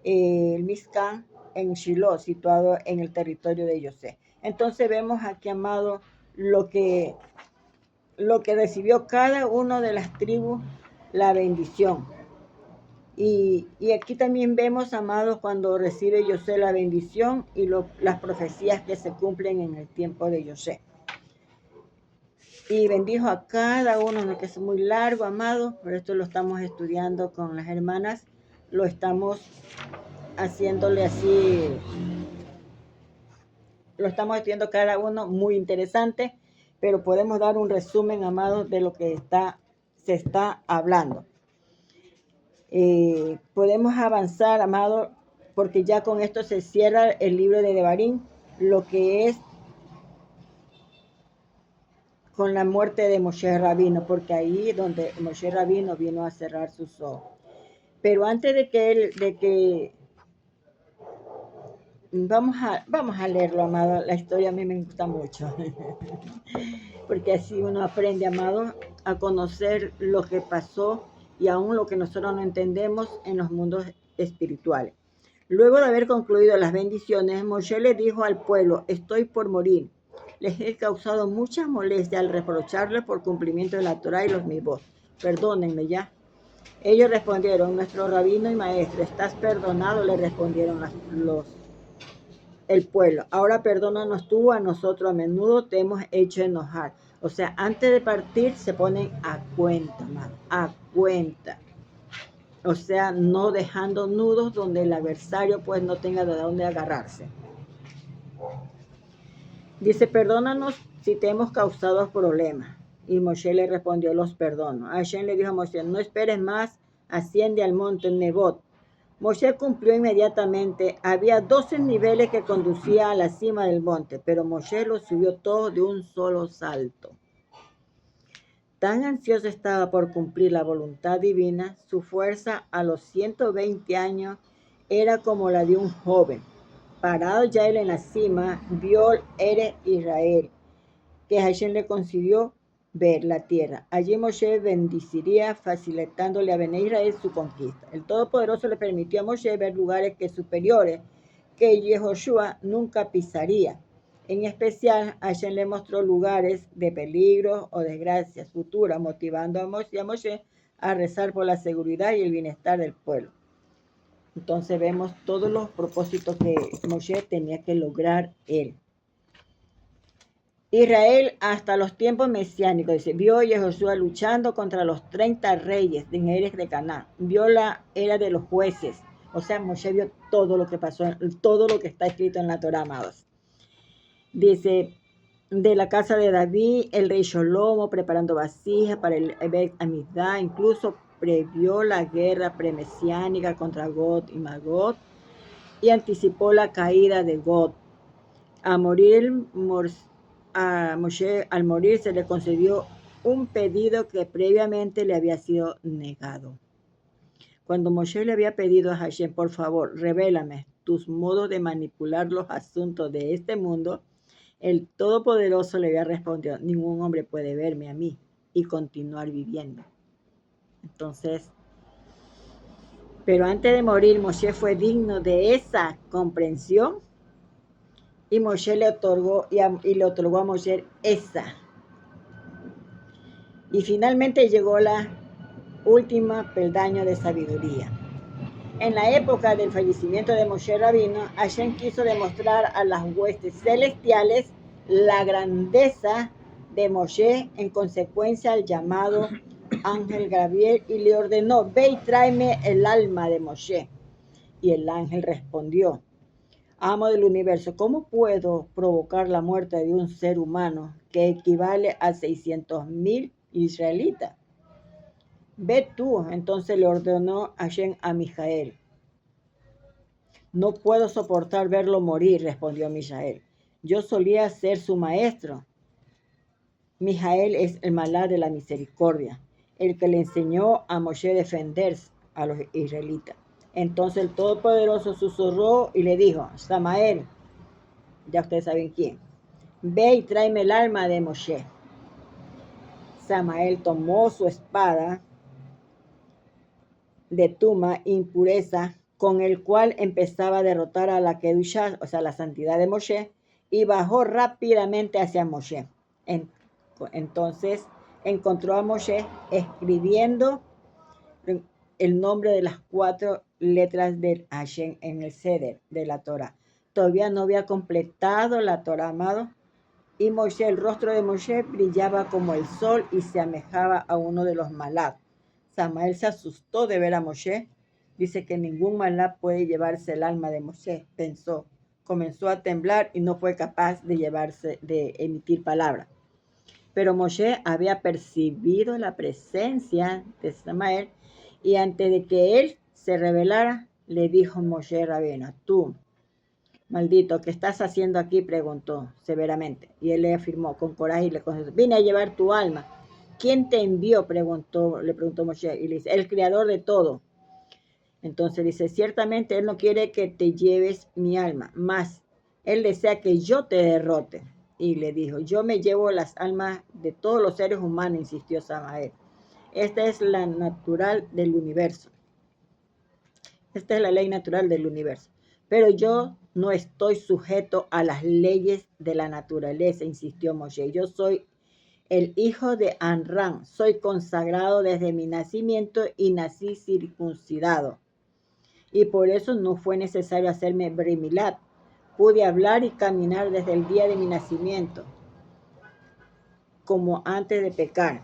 Speaker 1: el Mizcán en Shiloh, situado en el territorio de José. Entonces vemos aquí, amado, lo que recibió cada uno de las tribus, la bendición. Y aquí también vemos, amados, cuando recibe José la bendición y las profecías que se cumplen en el tiempo de José. Y bendijo a cada uno, que es muy largo, amado, por esto lo estamos estudiando con las hermanas, lo estamos haciéndole así, lo estamos estudiando cada uno, muy interesante, pero podemos dar un resumen, amado, de lo que se está hablando. Podemos avanzar, amado, porque ya con esto se cierra el libro de Devarim, lo que es con la muerte de Moshe Rabino, porque ahí donde Moshe Rabino vino a cerrar sus ojos. Pero antes de que vamos a leerlo, amado, la historia a mí me gusta mucho, porque así uno aprende, amado, a conocer lo que pasó y aún lo que nosotros no entendemos en los mundos espirituales. Luego de haber concluido las bendiciones, Moshe le dijo al pueblo, estoy por morir. Les he causado mucha molestia al reprocharles por cumplimiento de la Torá y los mitzvot. Perdónenme ya. Ellos respondieron, nuestro rabino y maestro, estás perdonado, le respondieron el pueblo. Ahora perdónanos tú a nosotros, a menudo te hemos hecho enojar. O sea, antes de partir se ponen a cuenta, mano, a cuenta. O sea, no dejando nudos donde el adversario pues no tenga de dónde agarrarse. Dice, perdónanos si te hemos causado problemas. Y Moshe le respondió, los perdono. Hashem le dijo a Moshe, no esperes más, asciende al monte Nebot. Moshe cumplió inmediatamente. Había 12 niveles que conducían a la cima del monte, pero Moshe los subió todos de un solo salto. Tan ansioso estaba por cumplir la voluntad divina, su fuerza a los 120 años era como la de un joven. Parado ya él en la cima, vio Eres Israel, que Hashem le concedió ver la tierra. Allí Moshe bendeciría, facilitándole a Bené Israel su conquista. El Todopoderoso le permitió a Moshe ver lugares superiores que Yehoshua nunca pisaría. En especial, Hashem le mostró lugares de peligro o desgracias futuras, motivando a Moshe a rezar por la seguridad y el bienestar del pueblo. Entonces vemos todos los propósitos que Moshe tenía que lograr él. Israel hasta los tiempos mesiánicos, dice, vio a Yehoshua luchando contra los 30 reyes de Eres de Canaán, vio la era de los jueces, o sea, Moshe vio todo lo que pasó, todo lo que está escrito en la Torá, amados. Dice, de la casa de David, el rey Sholomo preparando vasijas para el Beit Amidah, incluso previó la guerra premesiánica contra Gog y Magog y anticipó la caída de Gog. A Moshe, al morir, se le concedió un pedido que previamente le había sido negado. Cuando Moshe le había pedido a Hashem, por favor, revélame tus modos de manipular los asuntos de este mundo, el Todopoderoso le había respondido, ningún hombre puede verme a mí y continuar viviendo. Entonces, pero antes de morir, Moshe fue digno de esa comprensión y Moshe le otorgó a Moshe esa. Y finalmente llegó la última peldaño de sabiduría. En la época del fallecimiento de Moshe Rabino, Hashem quiso demostrar a las huestes celestiales la grandeza de Moshe, en consecuencia al llamado ángel Gabriel, y le ordenó, ve y tráeme el alma de Moshe. Y el ángel respondió, amo del universo, ¿cómo puedo provocar la muerte de un ser humano que equivale a 600,000 israelitas? Ve tú. Entonces le ordenó Hashem a Mijael. No puedo soportar verlo morir, respondió Mijael. Yo solía ser su maestro. Mijael es el malá de la misericordia, el que le enseñó a Moshe defender a los israelitas. Entonces el Todopoderoso susurró y le dijo, Samael, ya ustedes saben quién, ve y tráeme el alma de Moshe. Samael tomó su espada de tuma impureza, con el cual empezaba a derrotar a la Kedushá, o sea, la santidad de Moshe, y bajó rápidamente hacia Moshe. Entonces encontró a Moshe escribiendo el nombre de las 4 letras del Hashem en el Seder de la Torah. Todavía no había completado la Torah, amado, y Moshe, el rostro de Moshe brillaba como el sol y se amejaba a uno de los malá. Samael se asustó de ver a Moshe. Dice que ningún malá puede llevarse el alma de Moshe, pensó. Comenzó a temblar y no fue capaz de emitir palabra. Pero Moshe había percibido la presencia de Samael y antes de que él se revelara, le dijo Moshe Rabino, tú, maldito, ¿qué estás haciendo aquí? Preguntó severamente. Y él le afirmó con coraje y le contestó, vine a llevar tu alma. ¿Quién te envió? Le preguntó Moshe. Y le dice, el creador de todo. Entonces dice, ciertamente él no quiere que te lleves mi alma, mas él desea que yo te derrote. Y le dijo, yo me llevo las almas de todos los seres humanos, insistió Samael. Esta es la natural del universo. Esta es la ley natural del universo. Pero yo no estoy sujeto a las leyes de la naturaleza, insistió Moshe. Yo soy el hijo de Anram. Soy consagrado desde mi nacimiento y nací circuncidado. Y por eso no fue necesario hacerme Brit Milá. Pude hablar y caminar desde el día de mi nacimiento, como antes de pecar.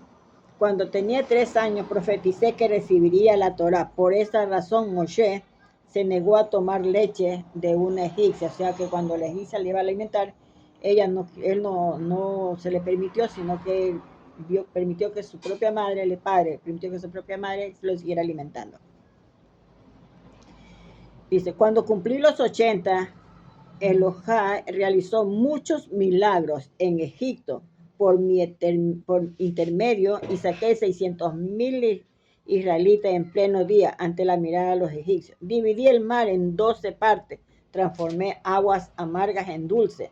Speaker 1: Cuando tenía 3 años profeticé que recibiría la Torá. Por esa razón Moshe se negó a tomar leche de una egipcia, o sea que cuando la egipcia le iba a alimentar, él no se le permitió, sino que permitió que su propia madre, permitió que su propia madre lo siguiera alimentando. Dice, cuando cumplí los 80, Elohá realizó muchos milagros en Egipto por intermedio y saqué 600,000 israelitas en pleno día ante la mirada de los egipcios. Dividí el mar en 12 partes, transformé aguas amargas en dulce.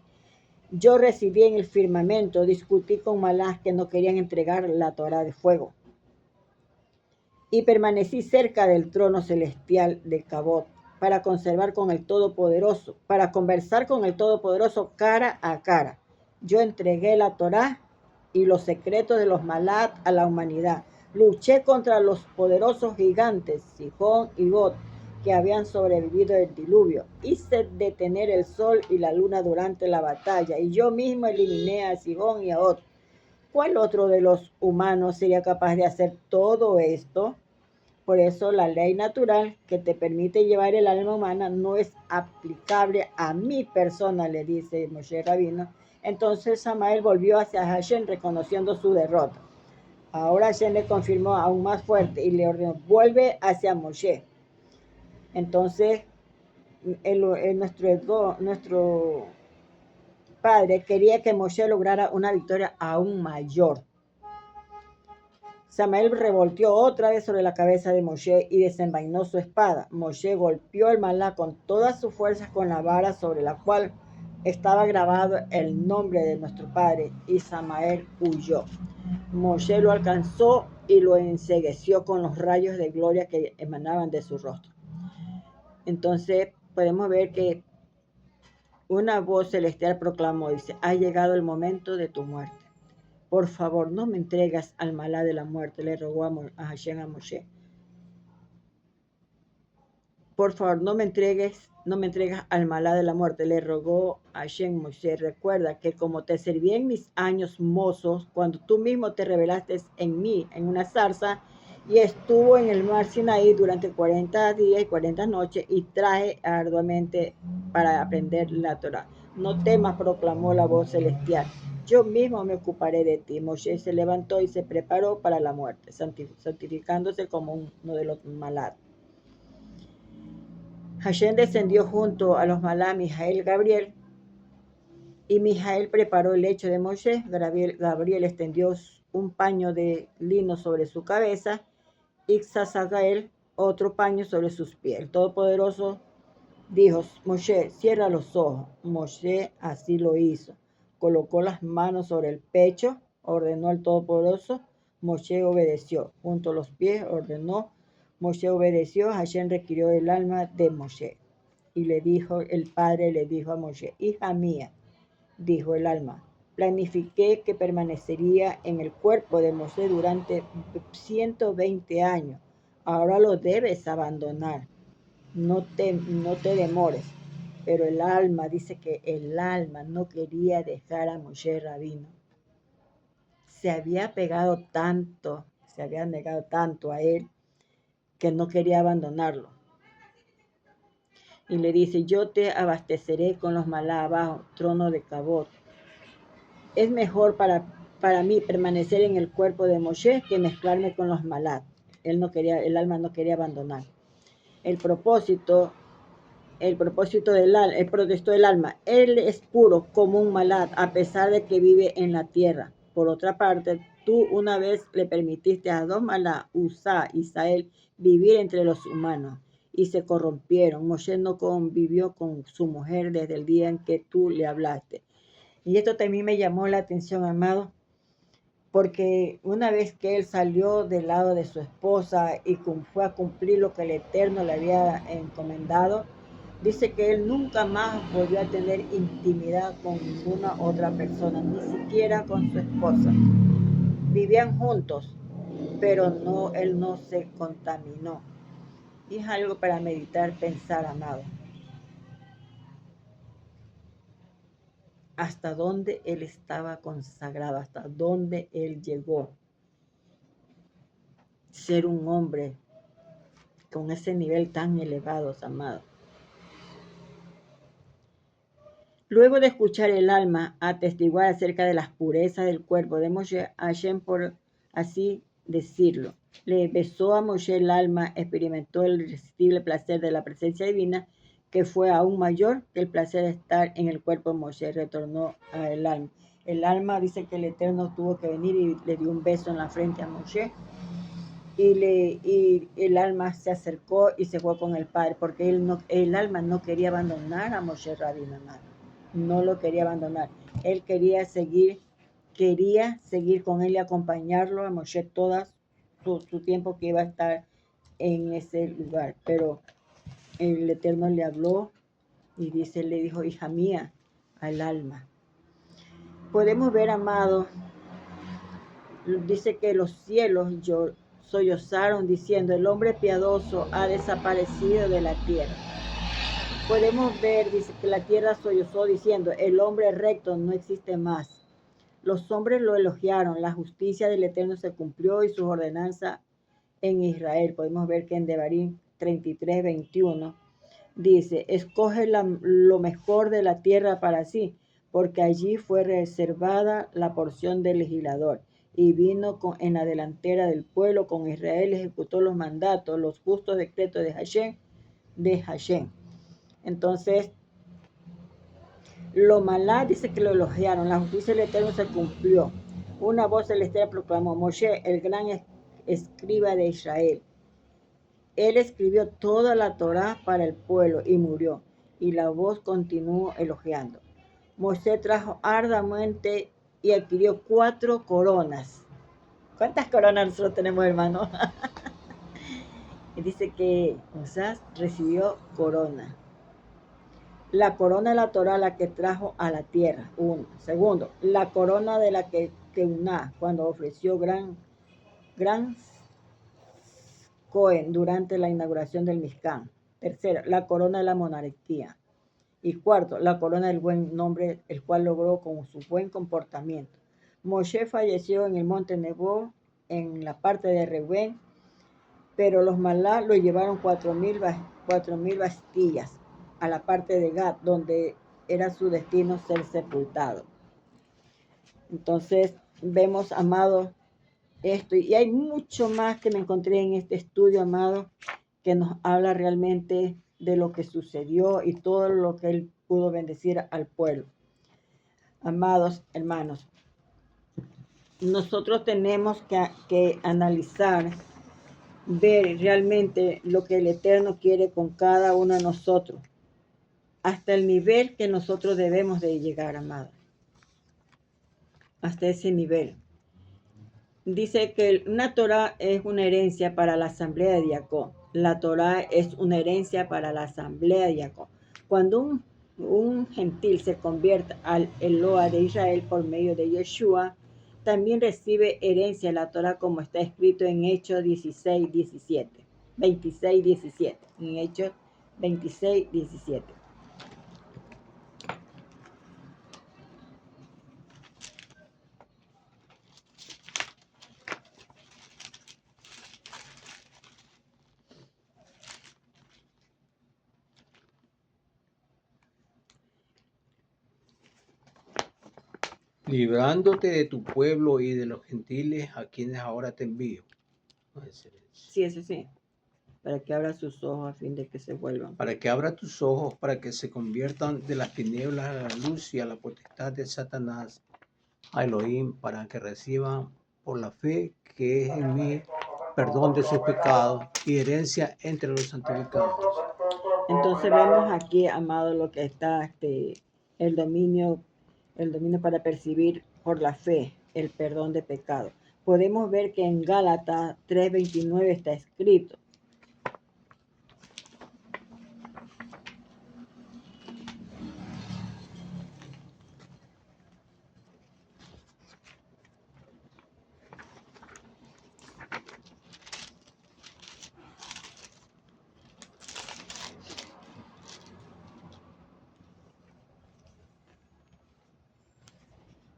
Speaker 1: Yo residí en el firmamento, discutí con malás que no querían entregar la Torá de fuego. Y permanecí cerca del trono celestial de Cabot para conversar con el Todopoderoso cara a cara. Yo entregué la Torá y los secretos de los malát a la humanidad. Luché contra los poderosos gigantes, Sihón y Og, que habían sobrevivido del diluvio. Hice detener el sol y la luna durante la batalla, y yo mismo eliminé a Sihón y a Og. ¿Cuál otro de los humanos sería capaz de hacer todo esto? Por eso la ley natural que te permite llevar el alma humana no es aplicable a mi persona, le dice Moshe Rabino. Entonces Samael volvió hacia Hashem reconociendo su derrota. Ahora Hashem le confirmó aún más fuerte y le ordenó, vuelve hacia Moshe. Entonces, nuestro padre quería que Moshe lograra una victoria aún mayor. Samael revolteó otra vez sobre la cabeza de Moshe y desenvainó su espada. Moshe golpeó el malá con todas sus fuerzas con la vara sobre la cual estaba grabado el nombre de nuestro padre, y Samael huyó. Moshe lo alcanzó y lo encegueció con los rayos de gloria que emanaban de su rostro. Entonces podemos ver que una voz celestial proclamó, dice, ha llegado el momento de tu muerte. Por favor, no me entregas al malá de la muerte, le rogó a Hashem a Moshe. Por favor, no me entregas al malá de la muerte, le rogó a Hashem Moshe. Recuerda que como te serví en mis años mozos, cuando tú mismo te revelaste en mí, en una zarza, y estuvo en el mar Sinaí durante 40 días y 40 noches, y traje arduamente para aprender la Torah. No temas, proclamó la voz celestial. Yo mismo me ocuparé de ti. Moshe se levantó y se preparó para la muerte, santificándose como uno de los malados. Hashem descendió junto a los malá, Mijael y Gabriel, y Mijael preparó el lecho de Moshe. Gabriel extendió un paño de lino sobre su cabeza, y Sasagael otro paño sobre sus pies. El Todopoderoso dijo, Moshe, cierra los ojos. Moshe así lo hizo. Colocó las manos sobre el pecho, ordenó el Todopoderoso. Moshe obedeció. Junto a los pies ordenó. Moshe obedeció. Hashem requirió el alma de Moshe. Y le dijo, el padre le dijo a Moshe, hija mía, dijo el alma, planifiqué que permanecería en el cuerpo de Moshe durante 120 años. Ahora lo debes abandonar. No te demores. Pero el alma, dice que el alma no quería dejar a Moshe Rabino. Se había pegado tanto, se había negado tanto a él, que no quería abandonarlo. Y le dice, yo te abasteceré con los malá abajo, trono de Cabot. Es mejor para mí permanecer en el cuerpo de Moshe que mezclarme con los malá. El alma no quería abandonar. El propósito protestó el alma. Él es puro como un malad, a pesar de que vive en la tierra. Por otra parte, tú una vez le permitiste a dos malá, Usá y Sael, vivir entre los humanos, y se corrompieron. Moshe no convivió con su mujer desde el día en que tú le hablaste. Y esto también me llamó la atención, amado, porque una vez que él salió del lado de su esposa y fue a cumplir lo que el Eterno le había encomendado, dice que él nunca más volvió a tener intimidad con ninguna otra persona, ni siquiera con su esposa. Vivían juntos, pero él no se contaminó. Y es algo para meditar, pensar, amado. Hasta dónde él estaba consagrado, hasta dónde él llegó. Ser un hombre con ese nivel tan elevado, amado. Luego de escuchar el alma atestiguar acerca de las purezas del cuerpo de Moshe, Hashem, por así decirlo, le besó a Moshe el alma, experimentó el irresistible placer de la presencia divina, que fue aún mayor que el placer de estar en el cuerpo de Moshe. Retornó al alma. El alma dice que el Eterno tuvo que venir y le dio un beso en la frente a Moshe. Y el alma se acercó y se fue con el Padre, porque el alma no quería abandonar a Moshe Rabino, amado. No lo quería abandonar. Él quería seguir con él y acompañarlo a Moshe todo su tiempo que iba a estar en ese lugar. Pero el Eterno le habló y le dijo, hija mía, al alma. Podemos ver, amado, dice que los cielos sollozaron diciendo, el hombre piadoso ha desaparecido de la tierra. Podemos ver, dice que la tierra sollozó diciendo, el hombre recto no existe más. Los hombres lo elogiaron, la justicia del Eterno se cumplió y sus ordenanzas en Israel. Podemos ver que en Devarim 33:21 dice, escoge lo mejor de la tierra para sí, porque allí fue reservada la porción del legislador. y vino en la delantera del pueblo con Israel, ejecutó los mandatos, los justos decretos de Hashem. Entonces, lo malá dice que lo elogiaron, la justicia del Eterno se cumplió. Una voz celestial proclamó: Moshe, el gran escriba de Israel. Él escribió toda la Torá para el pueblo y murió. Y la voz continuó elogiando. Moshe trajo ardamente y adquirió 4 coronas. ¿Cuántas coronas nosotros tenemos, hermano? Y dice que Mosás recibió corona. La corona de la Torá, la que trajo a la tierra. 1. Segundo, la corona de la que Uná, cuando ofreció gran Cohen durante la inauguración del Mishkan. Tercero, la corona de la monarquía. Y cuarto, la corona del buen nombre, el cual logró con su buen comportamiento. Moshe falleció en el monte Nebo, en la parte de Reuben, pero los malá lo llevaron 4,000 bastillas a la parte de Gad, donde era su destino ser sepultado. Entonces, vemos, amado, esto, y hay mucho más que me encontré en este estudio, amado, que nos habla realmente de lo que sucedió y todo lo que él pudo bendecir al pueblo. Amados hermanos, nosotros tenemos que analizar, ver realmente lo que el Eterno quiere con cada uno de nosotros, hasta el nivel que nosotros debemos de llegar, amados, hasta ese nivel. Dice que una Torá es una herencia para la asamblea de Jacob. La Torá es una herencia para la asamblea de Jacob. Cuando un gentil se convierte al Eloa de Israel por medio de Yeshua, también recibe herencia la Torá, como está escrito en Hechos 26:17. En Hechos 26:17.
Speaker 2: Librándote de tu pueblo y de los gentiles a quienes ahora te envío.
Speaker 1: Sí, eso sí. Para que abra sus ojos a fin de que se vuelvan.
Speaker 2: Para que abra tus ojos, para que se conviertan de las tinieblas a la luz y a la potestad de Satanás, a Elohim, para que reciban por la fe que es en mí perdón de sus pecados y herencia entre los santificados.
Speaker 1: Entonces vemos aquí, amado, lo que está el dominio para percibir por la fe el perdón de pecado. Podemos ver que en Gálatas 3:29 está escrito: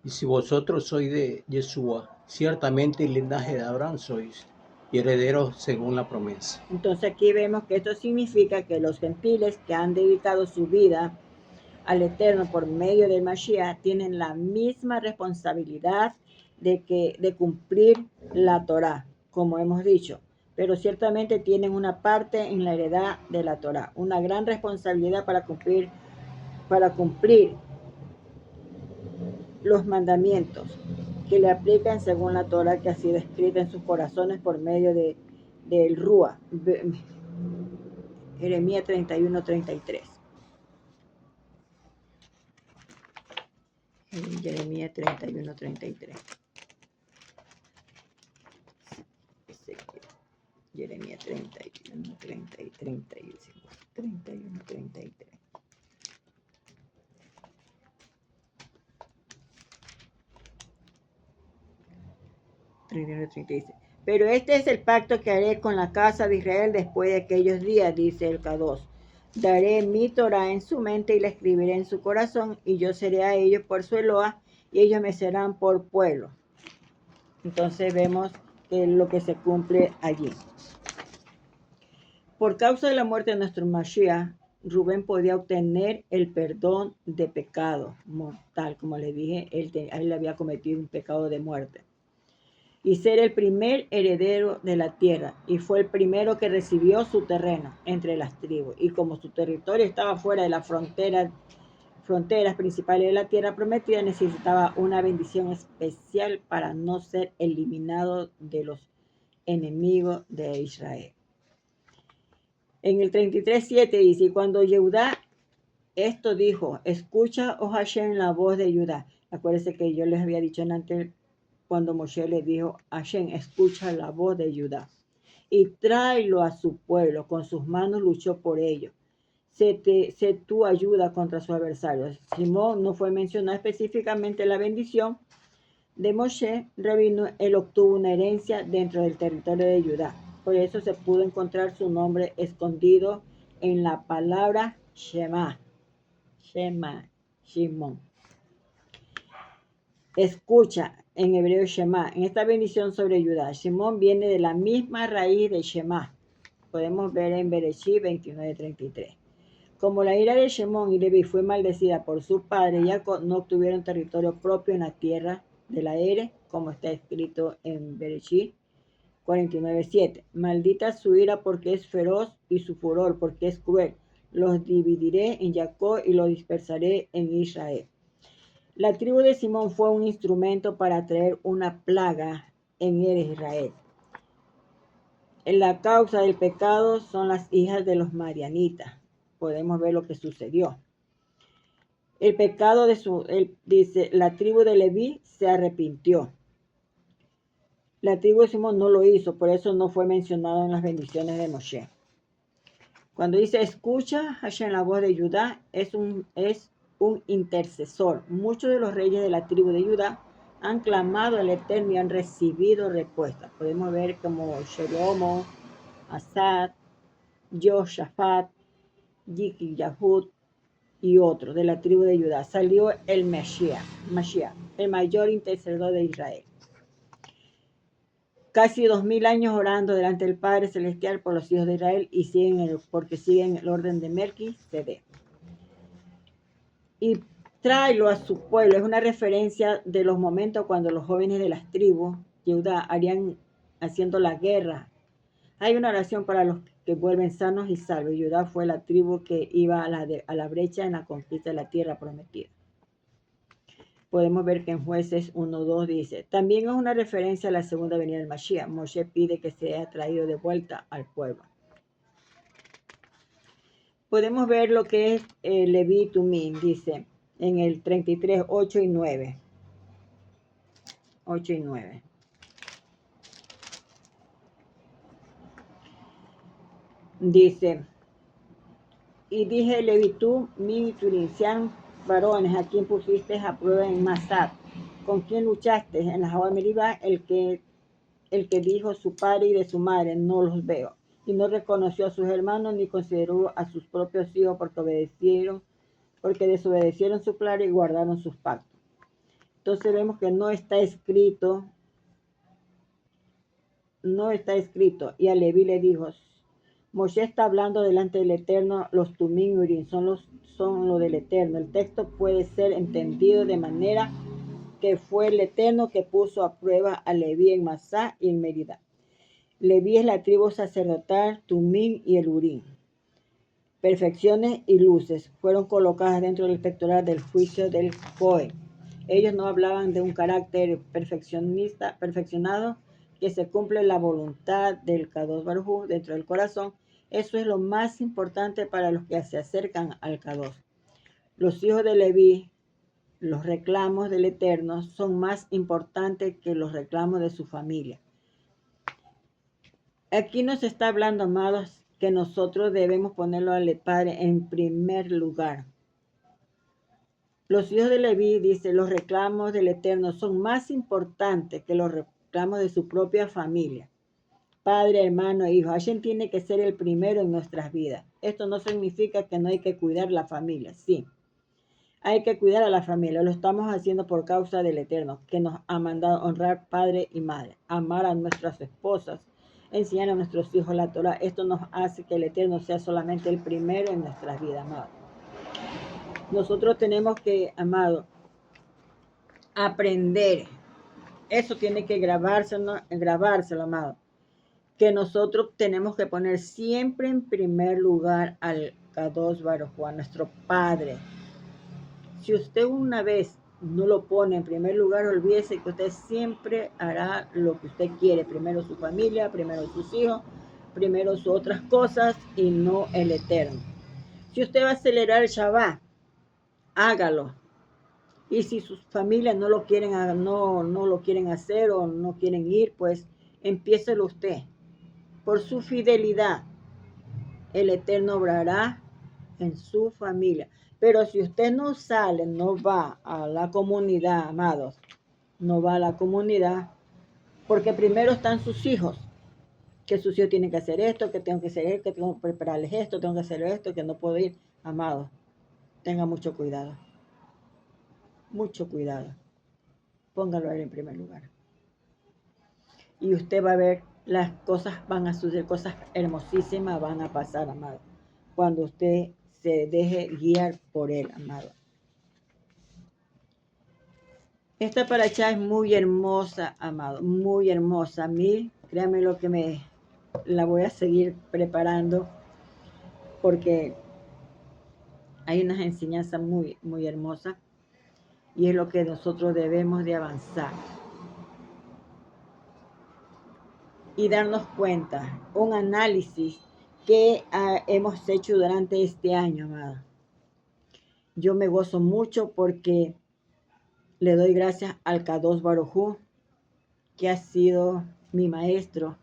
Speaker 2: Y si vosotros sois de Yeshua, ciertamente el linaje de Abraham sois, y herederos según la promesa.
Speaker 1: Entonces aquí vemos que esto significa que los gentiles que han dedicado su vida al Eterno por medio del Mashiach tienen la misma responsabilidad de cumplir la Torá, como hemos dicho, pero ciertamente tienen una parte en la heredad de la Torá, una gran responsabilidad para cumplir los mandamientos que le aplican según la Torá que ha sido escrita en sus corazones por medio del Rúa. Jeremías 31:33. Jeremías 31:33. Jeremías 31:33. Dice: pero este es el pacto que haré con la casa de Israel después de aquellos días, dice el K2. Daré mi Torah en su mente y la escribiré en su corazón, y yo seré a ellos por su Eloa, y ellos me serán por pueblo. Entonces vemos que es lo que se cumple allí. Por causa de la muerte de nuestro Mashiach, Rubén podía obtener el perdón de pecado mortal. Como le dije, él había cometido un pecado de muerte. y ser el primer heredero de la tierra, y fue el primero que recibió su terreno entre las tribus, y como su territorio estaba fuera de las fronteras principales de la tierra prometida, necesitaba una bendición especial para no ser eliminado de los enemigos de Israel. En el 33:7 dice, y cuando Jehudá esto dijo, escucha, oh Hashem, la voz de Judá. Acuérdense que yo les había dicho antes, cuando Moshe le dijo, Hashem, escucha la voz de Judá y tráelo a su pueblo, con sus manos luchó por ellos. Sé tu ayuda contra sus adversarios. Simón no fue mencionada específicamente la bendición de Moshe, Rabino, él obtuvo una herencia dentro del territorio de Judá. Por eso se pudo encontrar su nombre escondido en la palabra Shema. Shimón. Escucha, en hebreo Shema. En esta bendición sobre Judá, Shimón viene de la misma raíz de Shema. Podemos ver en Bereshit 29:33. Como la ira de Shemón y Leví fue maldecida por su padre, Jacob no obtuvieron territorio propio en la tierra de la Ere, como está escrito en Bereshit 49:7. Maldita su ira porque es feroz y su furor porque es cruel. Los dividiré en Jacob y los dispersaré en Israel. La tribu de Simón fue un instrumento para traer una plaga en Israel. La causa del pecado son las hijas de los marianitas. Podemos ver lo que sucedió. El pecado dice, la tribu de Leví se arrepintió. La tribu de Simón no lo hizo, por eso no fue mencionado en las bendiciones de Moshe. Cuando dice escucha Hashem la voz de Judá, es un intercesor. Muchos de los reyes de la tribu de Judá han clamado al Eterno y han recibido respuesta. Podemos ver como Shelomo, Asad, Yoshafat, Yahud y otro de la tribu de Judá. Salió el Mashiach, el mayor intercesor de Israel. Casi 2000 años orando delante del Padre Celestial por los hijos de Israel y porque siguen el orden de Melquisedec. Y tráelo a su pueblo. Es una referencia de los momentos cuando los jóvenes de las tribus Judá harían haciendo la guerra. Hay una oración para los que vuelven sanos y salvos. Judá fue la tribu que iba a la brecha en la conquista de la tierra prometida. Podemos ver que en Jueces 1:2 dice, también es una referencia a la segunda venida del Mashiach. Moshe pide que sea traído de vuelta al pueblo. Podemos ver lo que es Leví Tumim, dice en el 33, 8 y 9. 8 y 9. Dice, y dije, Leví tú, mi Turim, varones, a quien pusiste a prueba en Masat, con quien luchaste en la Jabal Meribá, el que dijo su padre y de su madre, no los veo, y no reconoció a sus hermanos ni consideró a sus propios hijos porque desobedecieron su palabra y guardaron sus pactos. Entonces vemos que no está escrito, y a Leví le dijo, Moshe está hablando delante del Eterno, los Tumim Urim son lo del Eterno. El texto puede ser entendido de manera que fue el Eterno que puso a prueba a Leví en Masá y en Meribá. Leví es la tribu sacerdotal, Tumim y el Urim. Perfecciones y luces fueron colocadas dentro del pectoral del juicio del Cohen. Ellos no hablaban de un carácter perfeccionado, que se cumple la voluntad del Kadosh Baruj Hu dentro del corazón. Eso es lo más importante para los que se acercan al Kadosh. Los hijos de Leví, los reclamos del Eterno son más importantes que los reclamos de su familia. Aquí nos está hablando, amados, que nosotros debemos ponerlo al Padre en primer lugar. Los hijos de Leví, dice, los reclamos del Eterno son más importantes que los reclamos de su propia familia. Padre, hermano e hijo. Hashem tiene que ser el primero en nuestras vidas. Esto no significa que no hay que cuidar la familia. Sí, hay que cuidar a la familia. Lo estamos haciendo por causa del Eterno, que nos ha mandado honrar padre y madre, amar a nuestras esposas, enseñar a nuestros hijos la Torah. Esto nos hace que el Eterno sea solamente el primero en nuestras vidas, amado. Nosotros tenemos que, amado, aprender Eso tiene que grabárselo, amado. Que nosotros tenemos que poner siempre en primer lugar al Kadosh Baruj Hu, a nuestro Padre. Si usted una vez no lo pone en primer lugar, olvídese que usted siempre hará lo que usted quiere. Primero su familia, primero sus hijos, primero sus otras cosas y no el Eterno. Si usted va a celebrar el Shabbat, hágalo. Y si sus familias no lo quieren, no lo quieren hacer o no quieren ir, pues empiécelo usted. Por su fidelidad, el Eterno obrará en su familia. Pero si usted no sale, no va a la comunidad, amados, no va a la comunidad, porque primero están sus hijos, que sus hijos tienen que hacer esto, que tengo que hacer esto, que tengo que prepararles esto, tengo que hacer esto, que no puedo ir, amados. Tenga mucho cuidado. Mucho cuidado. Póngalo a él en primer lugar. Y usted va a ver, las cosas van a suceder, cosas hermosísimas van a pasar, amado, cuando usted se deje guiar por él, amado. Esta paracha es muy hermosa, amado, muy hermosa. A mí, créanme lo que la voy a seguir preparando porque hay unas enseñanzas muy, muy hermosas y es lo que nosotros debemos de avanzar. Y darnos cuenta, un análisis que hemos hecho durante este año, amado. Yo me gozo mucho porque le doy gracias al Kadosh Baruj Hu, que ha sido mi maestro.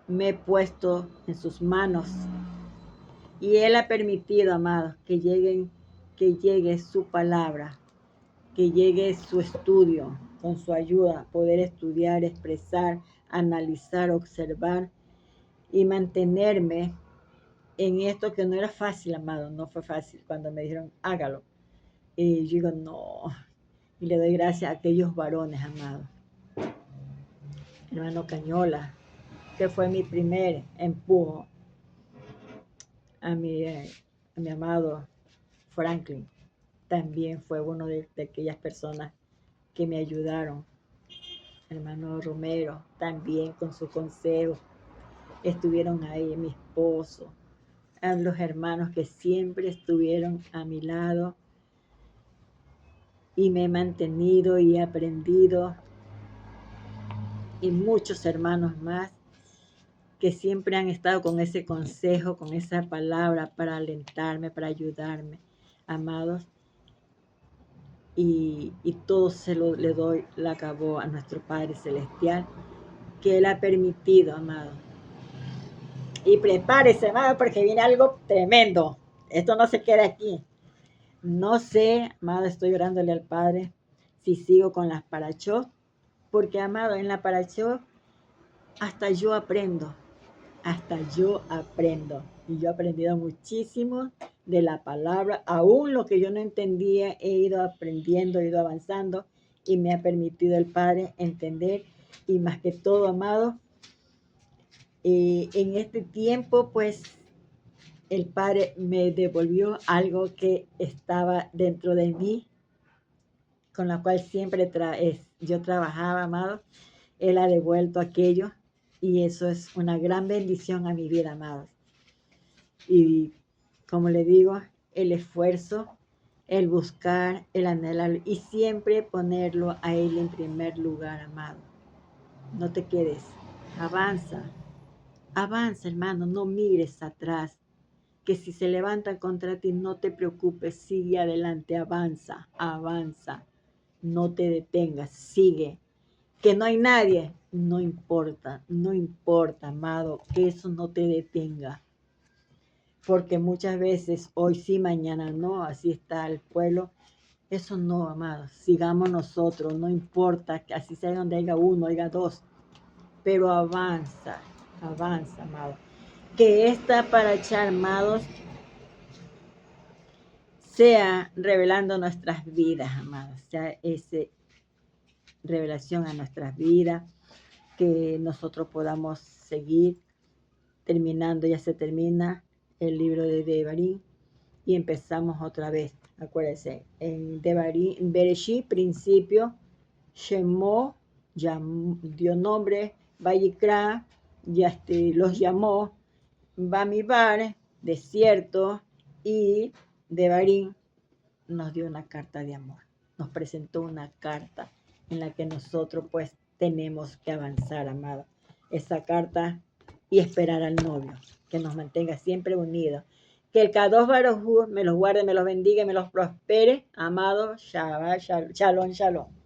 Speaker 1: Me he puesto en sus manos y Él ha permitido, amado, que llegue su palabra, que llegue su estudio, con su ayuda, poder estudiar, expresar, analizar, observar y mantenerme en esto que no era fácil, amado, no fue fácil cuando me dijeron, hágalo. Y yo digo, no, y le doy gracias a aquellos varones, amado. Hermano Cañola, que fue mi primer empujo a mi amado Franklin. También fue uno de aquellas personas que me ayudaron. Hermano Romero, también con su consejo, estuvieron ahí, mi esposo, a los hermanos que siempre estuvieron a mi lado y me he mantenido y he aprendido, y muchos hermanos más que siempre han estado con ese consejo, con esa palabra para alentarme, para ayudarme, amados. Y todo le doy la acabó a nuestro Padre Celestial, que Él ha permitido, amado. Y prepárese, amado, porque viene algo tremendo. Esto no se queda aquí. No sé, amado, estoy orándole al Padre si sigo con las parachot, porque, amado, en la parachot hasta yo aprendo. Y yo he aprendido muchísimo de la palabra, aún lo que yo no entendía, he ido aprendiendo, he ido avanzando y me ha permitido el Padre entender. Y más que todo, amado, en este tiempo, pues, el Padre me devolvió algo que estaba dentro de mí, con la cual siempre yo trabajaba, amado. Él ha devuelto aquello y eso es una gran bendición a mi vida, amados. Y como le digo, el esfuerzo, el buscar, el anhelar y siempre ponerlo a Él en primer lugar, amado. No te quedes, avanza, hermano, no mires atrás. Que si se levantan contra ti, no te preocupes, sigue adelante, avanza, no te detengas, sigue. Que no hay nadie, no importa, amado, que eso no te detenga. Porque muchas veces, hoy sí, mañana no, así está el pueblo. Eso no, amados, sigamos nosotros, no importa, que así sea donde haya uno, haya dos, pero avanza, amado. Que esta paracha, amados, sea revelando nuestras vidas, amados, sea esa revelación a nuestras vidas, que nosotros podamos seguir terminando, ya se termina el libro de Devarim y empezamos otra vez. Acuérdense, en Devarim, Bereshit, principio, Shemó, dio nombre, Vayikra, los llamó, Bamibar, desierto, y Devarim nos dio una carta de amor, nos presentó una carta en la que nosotros pues tenemos que avanzar, amada. Esa carta y esperar al novio, que nos mantenga siempre unidos. Que el Kadosh Baruj Hu me los guarde, me los bendiga, me los prospere. Amado, shalom, shalom.